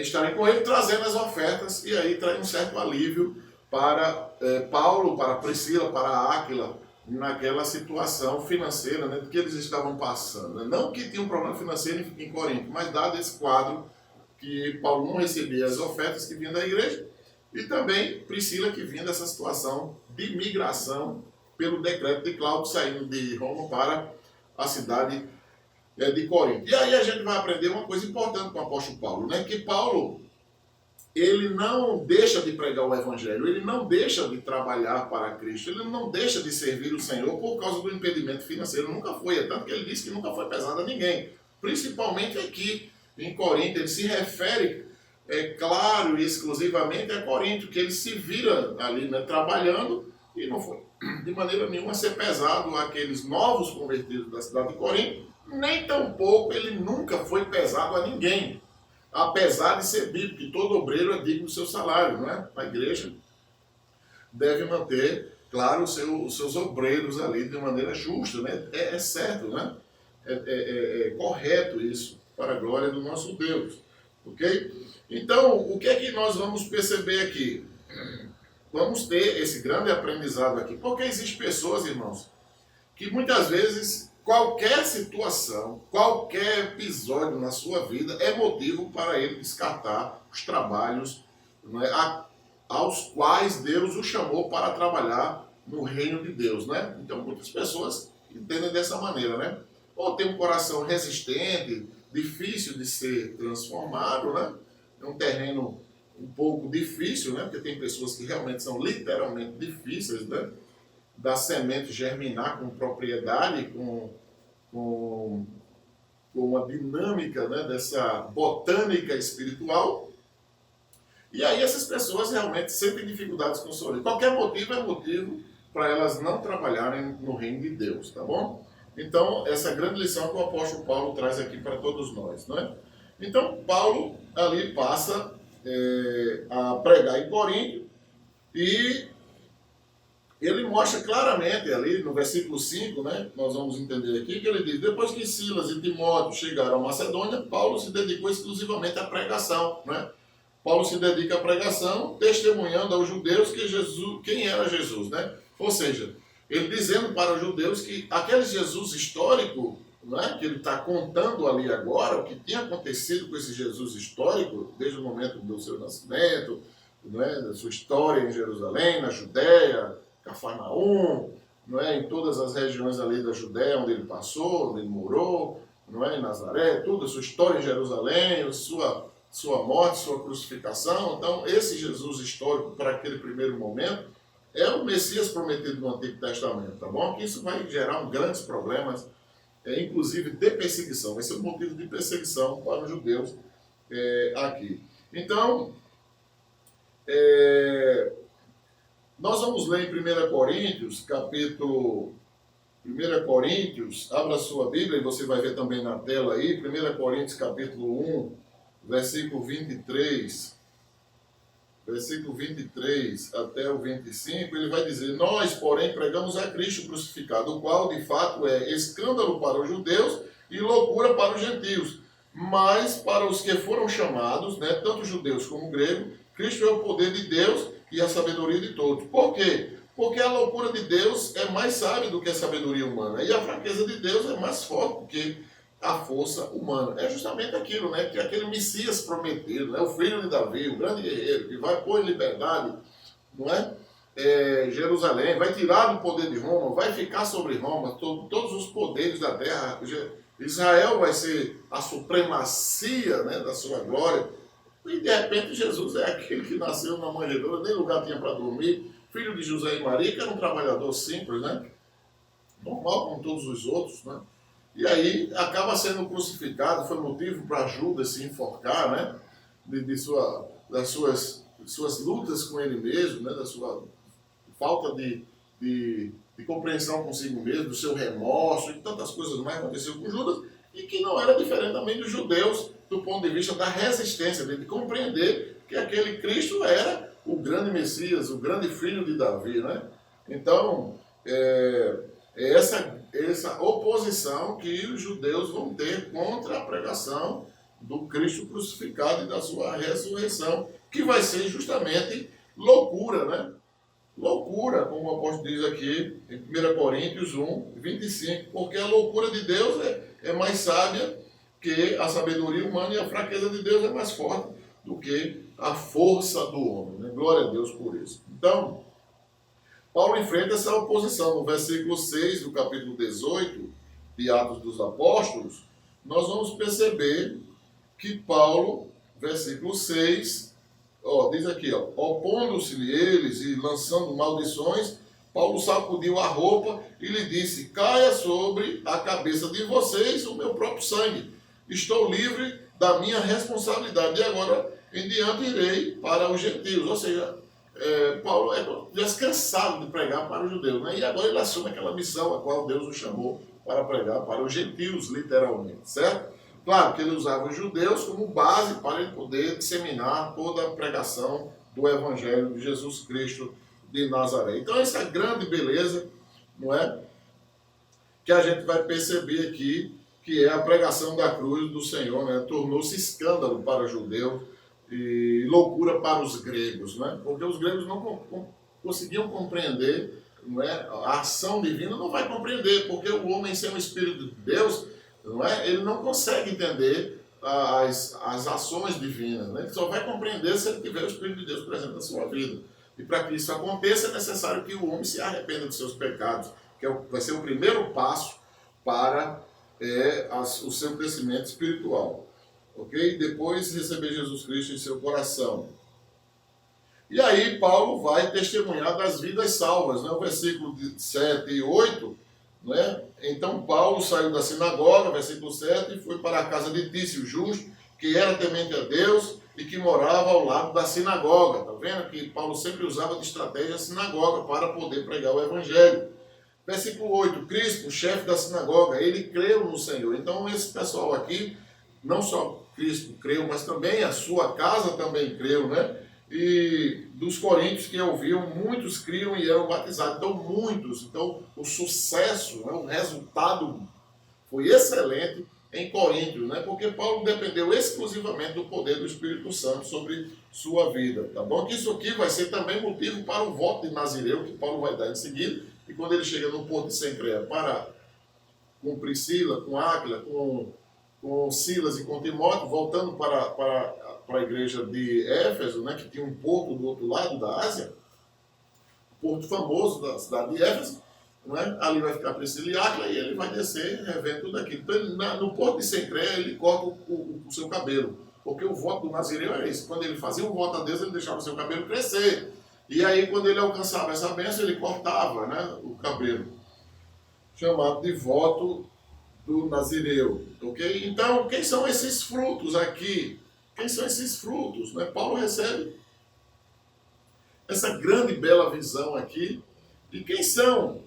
estarem com ele, trazendo as ofertas, e aí traz um certo alívio para Paulo, para Priscila, para Áquila, naquela situação financeira, né, que eles estavam passando. Né? Não que tinha um problema financeiro em Corinto, mas dado esse quadro que Paulo não recebia as ofertas que vinham da igreja, e também Priscila, que vinha dessa situação de migração pelo decreto de Cláudio, saindo de Roma para a cidade de Corinto. E aí a gente vai aprender uma coisa importante com o apóstolo Paulo, né? Que Paulo, ele não deixa de pregar o evangelho, ele não deixa de trabalhar para Cristo, ele não deixa de servir o Senhor por causa do impedimento financeiro. Nunca foi, é tanto que ele disse que nunca foi pesado a ninguém. Principalmente aqui em Corinto, ele se refere, claro e exclusivamente a Corinto, que ele se vira ali, né, trabalhando, e não foi de maneira nenhuma ser pesado àqueles novos convertidos da cidade de Corinto, nem tampouco ele nunca foi pesado a ninguém, apesar de ser bíblico, que todo obreiro é digno do seu salário, não é? A igreja deve manter, claro, os seus obreiros ali de maneira justa, né? É certo, né? É correto isso, para a glória do nosso Deus, ok? Então, o que é que nós vamos perceber aqui? Vamos ter esse grande aprendizado aqui, porque existem pessoas, irmãos, que muitas vezes qualquer situação, qualquer episódio na sua vida é motivo para ele descartar os trabalhos, não é, aos quais Deus o chamou para trabalhar no reino de Deus, né? Então muitas pessoas entendem dessa maneira, né? Ou tem um coração resistente, difícil de ser transformado, né? É um terreno um pouco difícil, né? Porque tem pessoas que realmente são literalmente difíceis, né? Da semente germinar com propriedade, com uma dinâmica, né, dessa botânica espiritual. E aí essas pessoas realmente sentem dificuldades com o Senhor. Qualquer motivo é motivo para elas não trabalharem no reino de Deus, tá bom? Então, essa grande lição que o apóstolo Paulo traz aqui para todos nós, né? Então, Paulo ali passa a pregar em Corinto, e ele mostra claramente ali no versículo 5, né, nós vamos entender aqui, que ele diz: depois que Silas e Timóteo chegaram à Macedônia, Paulo se dedicou exclusivamente à pregação, né? Paulo se dedica à pregação, testemunhando aos judeus quem era Jesus, né? Ou seja, ele dizendo para os judeus que aquele Jesus histórico, né, que ele está contando ali agora, o que tinha acontecido com esse Jesus histórico, desde o momento do seu nascimento, né, da sua história em Jerusalém, na Judéia, Cafarnaum, não é, em todas as regiões ali da Judéia onde ele passou, onde ele morou, não é, em Nazaré, tudo, a sua história em Jerusalém, sua morte, sua crucificação. Então, esse Jesus histórico, para aquele primeiro momento, é o Messias prometido no Antigo Testamento, tá bom? Que isso vai gerar grandes problemas, inclusive de perseguição, vai ser um motivo de perseguição para os judeus aqui. Então, Nós vamos ler em 1 Coríntios, capítulo 1 Coríntios, abra sua Bíblia e você vai ver também na tela aí, 1 Coríntios capítulo 1, versículo 23 até o 25, ele vai dizer: nós, porém, pregamos a Cristo crucificado, o qual, de fato, é escândalo para os judeus e loucura para os gentios. Mas, para os que foram chamados, né, tanto judeus como gregos, Cristo é o poder de Deus e a sabedoria de todos. Por quê? Porque a loucura de Deus é mais sábia do que a sabedoria humana. E a fraqueza de Deus é mais forte do que a força humana. É justamente aquilo, né? Que aquele Messias prometido, né? O filho de Davi, o grande guerreiro, que vai pôr em liberdade, não é? Jerusalém, vai tirar do poder de Roma, vai ficar sobre Roma, todos os poderes da terra. Israel vai ser a supremacia, né, da sua glória. E de repente Jesus é aquele que nasceu na manjedoura, nem lugar tinha para dormir, filho de José e Maria, que era um trabalhador simples, né? Normal como todos os outros, né? E aí acaba sendo crucificado, foi motivo para Judas se enforcar, né? Das suas lutas com ele mesmo, né? Da sua falta de compreensão consigo mesmo, do seu remorso e tantas coisas mais aconteceram com Judas, e que não era diferente também dos judeus, do ponto de vista da resistência, de compreender que aquele Cristo era o grande Messias, o grande filho de Davi, né? Então, essa oposição que os judeus vão ter contra a pregação do Cristo crucificado e da sua ressurreição, que vai ser justamente loucura, né? Loucura, como o apóstolo diz aqui em 1 Coríntios 1, 25, porque a loucura de Deus é mais sábia que a sabedoria humana, e a fraqueza de Deus é mais forte do que a força do homem, né? Glória a Deus por isso. Então, Paulo enfrenta essa oposição. No versículo 6 do capítulo 18 de Atos dos Apóstolos, nós vamos perceber que Paulo, versículo 6, diz aqui, opondo-se-lhe eles e lançando maldições, Paulo sacudiu a roupa e lhe disse: caia sobre a cabeça de vocês o meu próprio sangue. Estou livre da minha responsabilidade e agora em diante irei para os gentios. Ou seja, Paulo já cansado de pregar para os judeus, né? E agora ele assume aquela missão a qual Deus o chamou para pregar para os gentios, literalmente, certo? Claro que ele usava os judeus como base para ele poder disseminar toda a pregação do Evangelho de Jesus Cristo de Nazaré. Então essa é a grande beleza, não é? Que a gente vai perceber aqui, que é a pregação da cruz do Senhor, né? Tornou-se escândalo para os judeus e loucura para os gregos, né? Porque os gregos não conseguiam compreender, não é? A ação divina não vai compreender, porque o homem sem o Espírito de Deus, não é? Ele não consegue entender as ações divinas, né? Ele só vai compreender se ele tiver o Espírito de Deus presente na sua vida. E para que isso aconteça é necessário que o homem se arrependa dos seus pecados, que vai ser o primeiro passo para o seu crescimento espiritual. Ok? Depois receber Jesus Cristo em seu coração. E aí Paulo vai testemunhar das vidas salvas, né? O versículo 7 e 8, né? Então Paulo saiu da sinagoga, versículo 7, e foi para a casa de Tício, justo, que era temente a Deus e que morava ao lado da sinagoga. Está vendo que Paulo sempre usava de estratégia a sinagoga para poder pregar o evangelho. Versículo 8, Crispo, chefe da sinagoga, ele creu no Senhor. Então esse pessoal aqui, não só Crispo creu, mas também a sua casa também creu, né? E dos coríntios que ouviam, muitos criam e eram batizados. Então muitos, o sucesso, né, o resultado foi excelente em Coríntios, né? Porque Paulo dependeu exclusivamente do poder do Espírito Santo sobre sua vida, tá bom? Que isso aqui vai ser também motivo para o voto de Nazireu, que Paulo vai dar em seguida, e quando ele chega no porto de Cencreia com Priscila, com Áquila, com Silas e com Timóteo, voltando para a igreja de Éfeso, né, que tinha um porto do outro lado da Ásia, porto famoso da cidade de Éfeso, né? Ali vai ficar Priscila e Áquila, e ele vai descer revendo tudo aquilo. Então, no porto de Cencreia, ele corta o seu cabelo, porque o voto do Nazireu era isso. Quando ele fazia um voto a Deus, ele deixava o seu cabelo crescer. E aí, quando ele alcançava essa bênção, ele cortava, né, o cabelo, chamado de voto do Nazireu. Ok? Então, quem são esses frutos aqui? Quem são esses frutos? Né? Paulo recebe essa grande e bela visão aqui. E quem são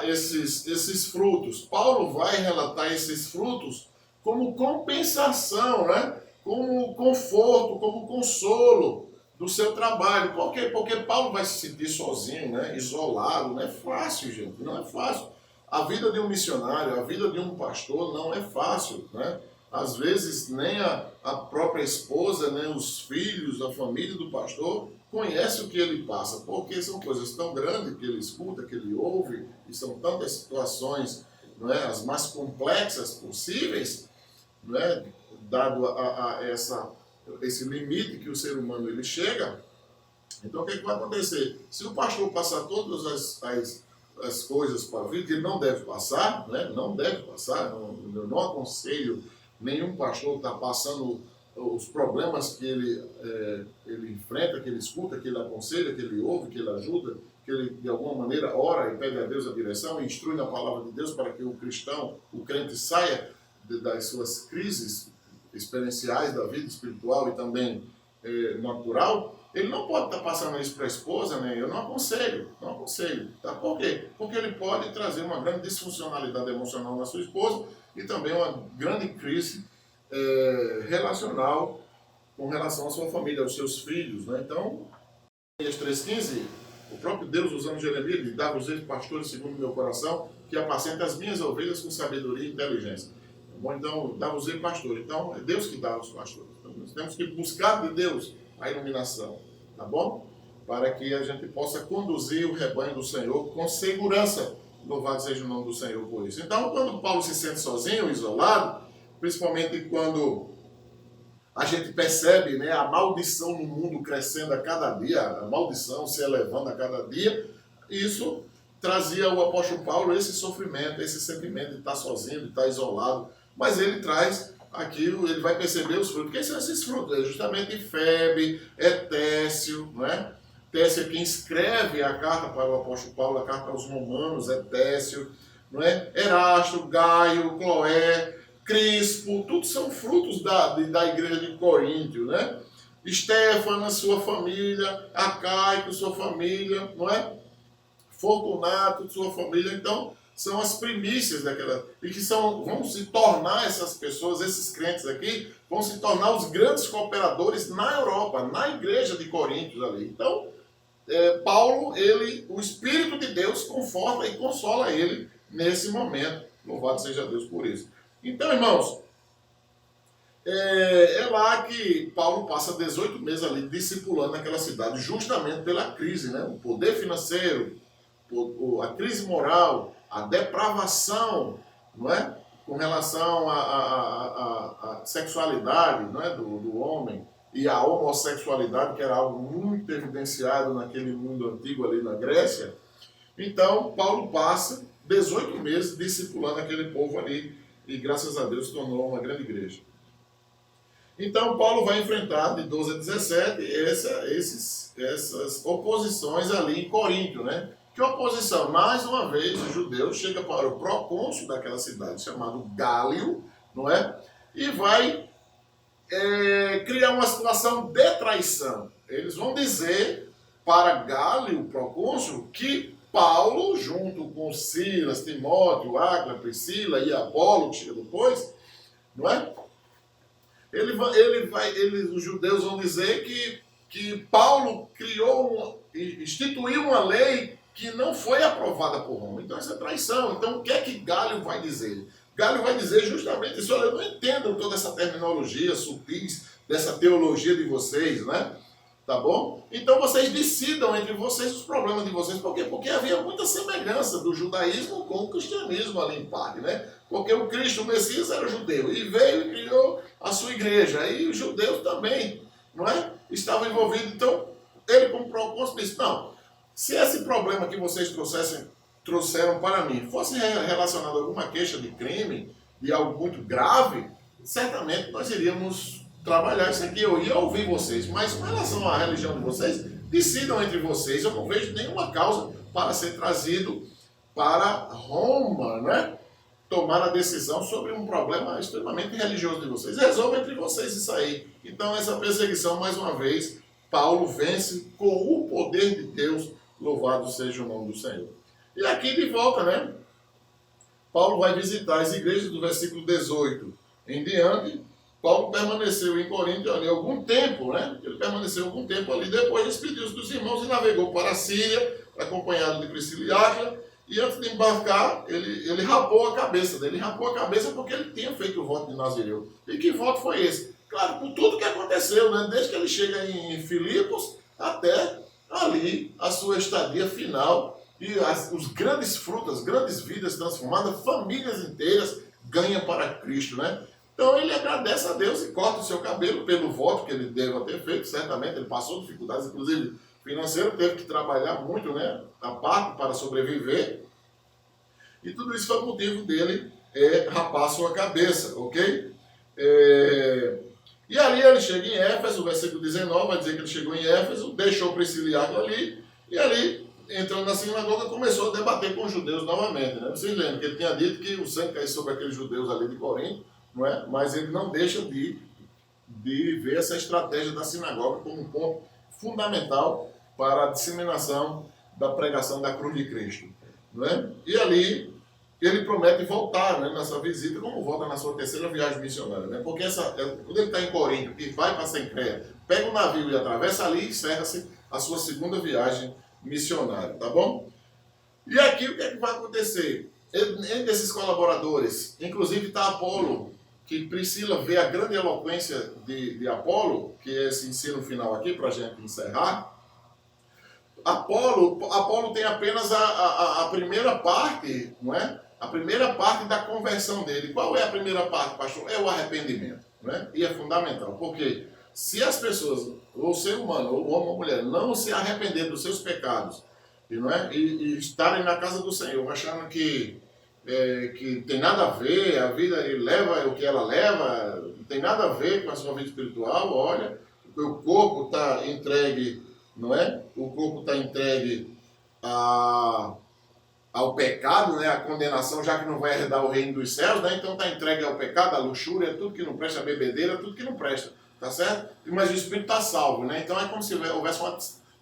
esses frutos? Paulo vai relatar esses frutos como compensação, né? Como conforto, como consolo do seu trabalho. Por quê? Porque Paulo vai se sentir sozinho, né? Isolado. Não é fácil, gente, não é fácil. A vida de um missionário, a vida de um pastor não é fácil, né? Às vezes nem a própria esposa, nem os filhos, a família do pastor conhece o que ele passa, porque são coisas tão grandes que ele escuta, que ele ouve, e são tantas situações, não é, as mais complexas possíveis, não é, dado esse limite que o ser humano ele chega. Então o que vai acontecer? Se o pastor passar todas as coisas para a vida, que ele não deve passar, né? Não deve passar, eu não aconselho nenhum pastor estar passando os problemas que ele enfrenta, que ele escuta, que ele aconselha, que ele ouve, que ele ajuda, que ele de alguma maneira ora e pede a Deus a direção e instrui na palavra de Deus para que o cristão, o crente saia das suas crises experienciais da vida espiritual e também natural. Ele não pode estar passando isso para a esposa, né? Eu não aconselho, tá? Por quê? Porque ele pode trazer uma grande disfuncionalidade emocional na sua esposa e também uma grande crise relacional com relação à sua família, aos seus filhos, né? Então, Jeremias 3,15, o próprio Deus usando Jeremias, ele dá-vos pastores segundo o meu coração, que apacenta as minhas ovelhas com sabedoria e inteligência. Bom, então, dá-vos pastor. Então, é Deus que dá os pastores. Então, nós temos que buscar de Deus a iluminação, tá bom? Para que a gente possa conduzir o rebanho do Senhor com segurança. Louvado seja o nome do Senhor por isso. Então, quando Paulo se sente sozinho, isolado, principalmente quando a gente percebe, né, a maldição no mundo crescendo a cada dia, a maldição se elevando a cada dia, isso trazia ao apóstolo Paulo esse sofrimento, esse sentimento de estar sozinho, de estar isolado. Mas ele traz aquilo, ele vai perceber os frutos. Quem são esses frutos? É justamente Febe, Técio, não é? Técio é quem escreve a carta para o apóstolo Paulo, a carta aos Romanos, é Técio, não é? Erasto, Gaio, Cloé, Crispo, tudo são frutos da igreja de Coríntio, né? Estéfana, sua família, Acaico, sua família, não é? Fortunato, sua família. Então, são as primícias daquela, e que vão se tornar essas pessoas, esses crentes aqui, vão se tornar os grandes cooperadores na Europa, na igreja de Coríntios ali. Então, Paulo, o Espírito de Deus conforta e consola ele nesse momento. Louvado seja Deus por isso. Então, irmãos, é lá que Paulo passa 18 meses ali discipulando aquela cidade, justamente pela crise, né? O poder financeiro, a crise moral, a depravação, não é? Com relação à sexualidade, não é? do homem, e a homossexualidade, que era algo muito evidenciado naquele mundo antigo ali na Grécia. Então, Paulo passa 18 meses discipulando aquele povo ali, e graças a Deus se tornou uma grande igreja. Então, Paulo vai enfrentar de 12 a 17 essas oposições ali em Coríntio, né? Que oposição? Mais uma vez, o judeu chega para o procônsul daquela cidade, chamado Gálio, não é? E vai criar uma situação de traição. Eles vão dizer para Gálio, o procônsul, que Paulo, junto com Silas, Timóteo, Áquila, Priscila e Apolo, que chega depois, não é? Os judeus vão dizer que Paulo instituiu uma lei que não foi aprovada por Roma. Então, essa é traição. Então, o que é que Gálio vai dizer? Gálio vai dizer justamente isso. Olha, eu não entendo toda essa terminologia sutis, dessa teologia de vocês, né? Tá bom? Então, vocês decidam entre vocês os problemas de vocês. Por quê? Porque havia muita semelhança do judaísmo com o cristianismo ali em parte, né? Porque o Cristo, o Messias, era judeu e veio e criou a sua igreja. E os judeus também, não é? Estavam envolvidos. Então, ele como procônsul disse, não, se esse problema que vocês trouxeram para mim fosse relacionado a alguma queixa de crime, de algo muito grave, certamente nós iríamos trabalhar isso aqui, eu ia ouvir vocês, mas com relação à religião de vocês, decidam entre vocês, eu não vejo nenhuma causa para ser trazido para Roma, né? Tomar a decisão sobre um problema extremamente religioso de vocês. Resolvam entre vocês isso aí. Então essa perseguição, mais uma vez, Paulo vence com o poder de Deus, louvado seja o nome do Senhor. E aqui de volta, né? Paulo vai visitar as igrejas do versículo 18 em diante. Paulo permaneceu em Corinto ali algum tempo, né? Ele permaneceu algum tempo ali, depois despediu-se dos irmãos e navegou para a Síria, acompanhado de Priscila e Áquila, e antes de embarcar, ele rapou a cabeça dele. Ele rapou a cabeça porque ele tinha feito o voto de Nazireu. E que voto foi esse? Claro, por tudo que aconteceu, né? Desde que ele chega em Filipos até ali a sua estadia final e os grandes frutos, as grandes vidas transformadas, famílias inteiras ganham para Cristo, né? Então ele agradece a Deus e corta o seu cabelo pelo voto que ele deva ter feito, certamente ele passou dificuldades, inclusive financeiras, teve que trabalhar muito, né, a parte para sobreviver, e tudo isso foi o motivo dele rapar sua cabeça, ok? E ali ele chega em Éfeso, o versículo 19 vai dizer que ele chegou em Éfeso, deixou Priscila e Áquila ali, e ali, entrando na sinagoga, começou a debater com os judeus novamente, né? Vocês lembram que ele tinha dito que o sangue caía sobre aqueles judeus ali de Corinto, não é? Mas ele não deixa de ver essa estratégia da sinagoga como um ponto fundamental para a disseminação da pregação da cruz de Cristo, não é? E ali ele promete voltar, né, nessa visita, como volta na sua terceira viagem missionária, né? Porque quando ele está em Corinto e vai para Cencreia, pega o navio e atravessa ali e encerra-se a sua segunda viagem missionária, tá bom? E aqui o que é que vai acontecer? Entre esses colaboradores, inclusive está Apolo, que Priscila vê a grande eloquência de Apolo, que é esse ensino final aqui para a gente encerrar. Apolo tem apenas a primeira parte, não é? A primeira parte da conversão dele. Qual é a primeira parte, pastor? É o arrependimento, não é? E é fundamental, porque se as pessoas, ou o ser humano, ou o homem ou a mulher, não se arrepender dos seus pecados, não é? E estarem na casa do Senhor, achando que tem nada a ver, a vida leva o que ela leva, não tem nada a ver com a sua vida espiritual, olha, o corpo está entregue, não é? O corpo está entregue ao pecado, né? A condenação, já que não vai herdar o reino dos céus, né? Então está entregue ao pecado, à luxúria, tudo que não presta, a bebedeira, tudo que não presta, tá certo? Mas o espírito está salvo, né? Então é como se houvesse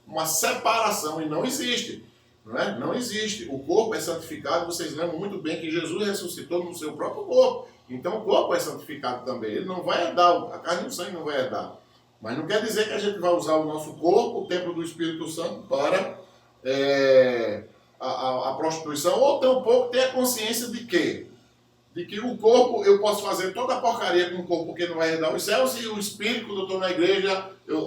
uma separação, e não existe. Não é? Não existe. O corpo é santificado, vocês lembram muito bem que Jesus ressuscitou no seu próprio corpo. Então o corpo é santificado também. Ele não vai herdar, a carne e o sangue não vai herdar. Mas não quer dizer que a gente vai usar o nosso corpo, o templo do Espírito Santo, para a prostituição, ou tampouco ter a consciência de quê? De que o corpo, eu posso fazer toda a porcaria com o corpo porque não vai herdar os céus, e o espírito, quando eu estou na igreja, eu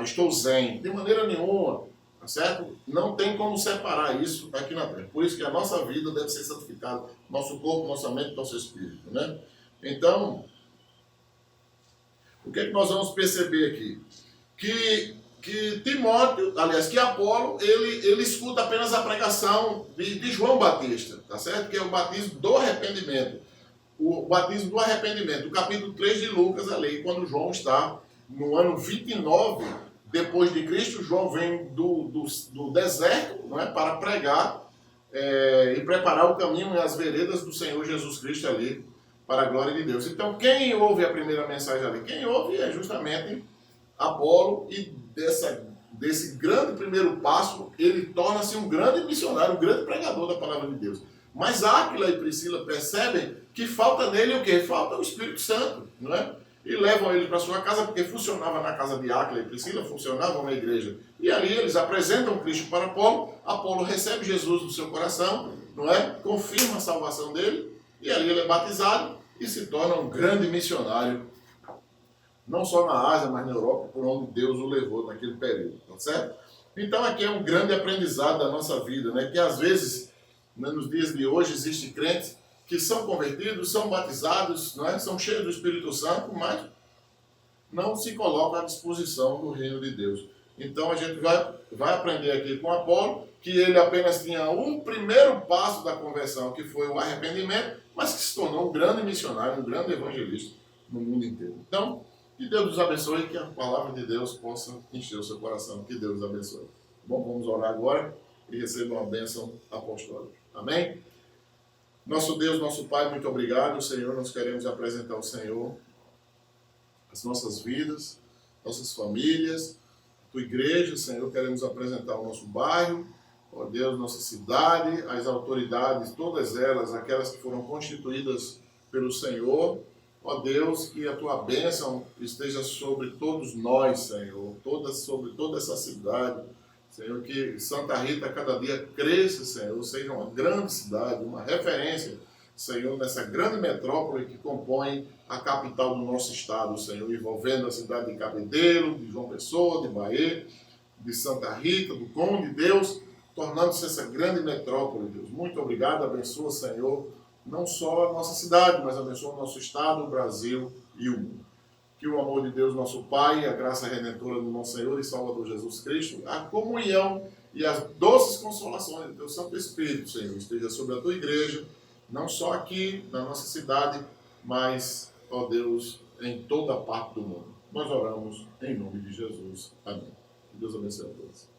estou zen. De maneira nenhuma. Certo? Não tem como separar isso aqui na Terra. Por isso que a nossa vida deve ser santificada, nosso corpo, nossa mente, nosso espírito, né? Então, o que é que nós vamos perceber aqui? Que Timóteo, aliás, que Apolo, ele escuta apenas a pregação de João Batista, tá certo? Que é o batismo do arrependimento. O batismo do arrependimento, o capítulo 3 de Lucas, ali, quando João está no ano 29 depois de Cristo, João vem do deserto, não é, para pregar e preparar o caminho e as veredas do Senhor Jesus Cristo ali, para a glória de Deus. Então, quem ouve a primeira mensagem ali? Quem ouve é justamente Apolo, e desse grande primeiro passo, ele torna-se um grande missionário, um grande pregador da palavra de Deus. Mas Áquila e Priscila percebem que falta nele o quê? Falta o Espírito Santo, não é? E levam ele para sua casa, porque funcionava na casa de Áquila e Priscila, funcionavam na igreja. E ali eles apresentam Cristo para Apolo, Apolo recebe Jesus no seu coração, não é? Confirma a salvação dele, e ali ele é batizado e se torna um grande missionário, não só na Ásia, mas na Europa, por onde Deus o levou naquele período, tá certo? Então aqui é um grande aprendizado da nossa vida, né? Que às vezes, nos dias de hoje, existem crentes que são convertidos, são batizados, não é? São cheios do Espírito Santo, mas não se colocam à disposição do reino de Deus. Então a gente vai aprender aqui com Apolo que ele apenas tinha um primeiro passo da conversão, que foi o arrependimento, mas que se tornou um grande missionário, um grande evangelista no mundo inteiro. Então, que Deus nos abençoe e que a palavra de Deus possa encher o seu coração. Que Deus nos abençoe. Bom, vamos orar agora e receber uma bênção apostólica. Amém? Nosso Deus, nosso Pai, muito obrigado, Senhor. Nós queremos apresentar ao Senhor as nossas vidas, nossas famílias, tua igreja, Senhor, queremos apresentar o nosso bairro, ó Deus, nossa cidade, as autoridades, todas elas, aquelas que foram constituídas pelo Senhor, ó Deus, que a tua bênção esteja sobre todos nós, Senhor, sobre toda essa cidade, Senhor, que Santa Rita cada dia cresça, Senhor, seja uma grande cidade, uma referência, Senhor, nessa grande metrópole que compõe a capital do nosso estado, Senhor, envolvendo a cidade de Cabedelo, de João Pessoa, de Bahia, de Santa Rita, do Conde, Deus, tornando-se essa grande metrópole, Deus. Muito obrigado, abençoa, Senhor, não só a nossa cidade, mas abençoa o nosso estado, o Brasil e o mundo. Que o amor de Deus, nosso Pai, a graça redentora do nosso Senhor e Salvador Jesus Cristo, a comunhão e as doces consolações do teu Santo Espírito, Senhor, esteja sobre a tua igreja, não só aqui na nossa cidade, mas, ó Deus, em toda a parte do mundo. Nós oramos em nome de Jesus. Amém. Que Deus abençoe a todos.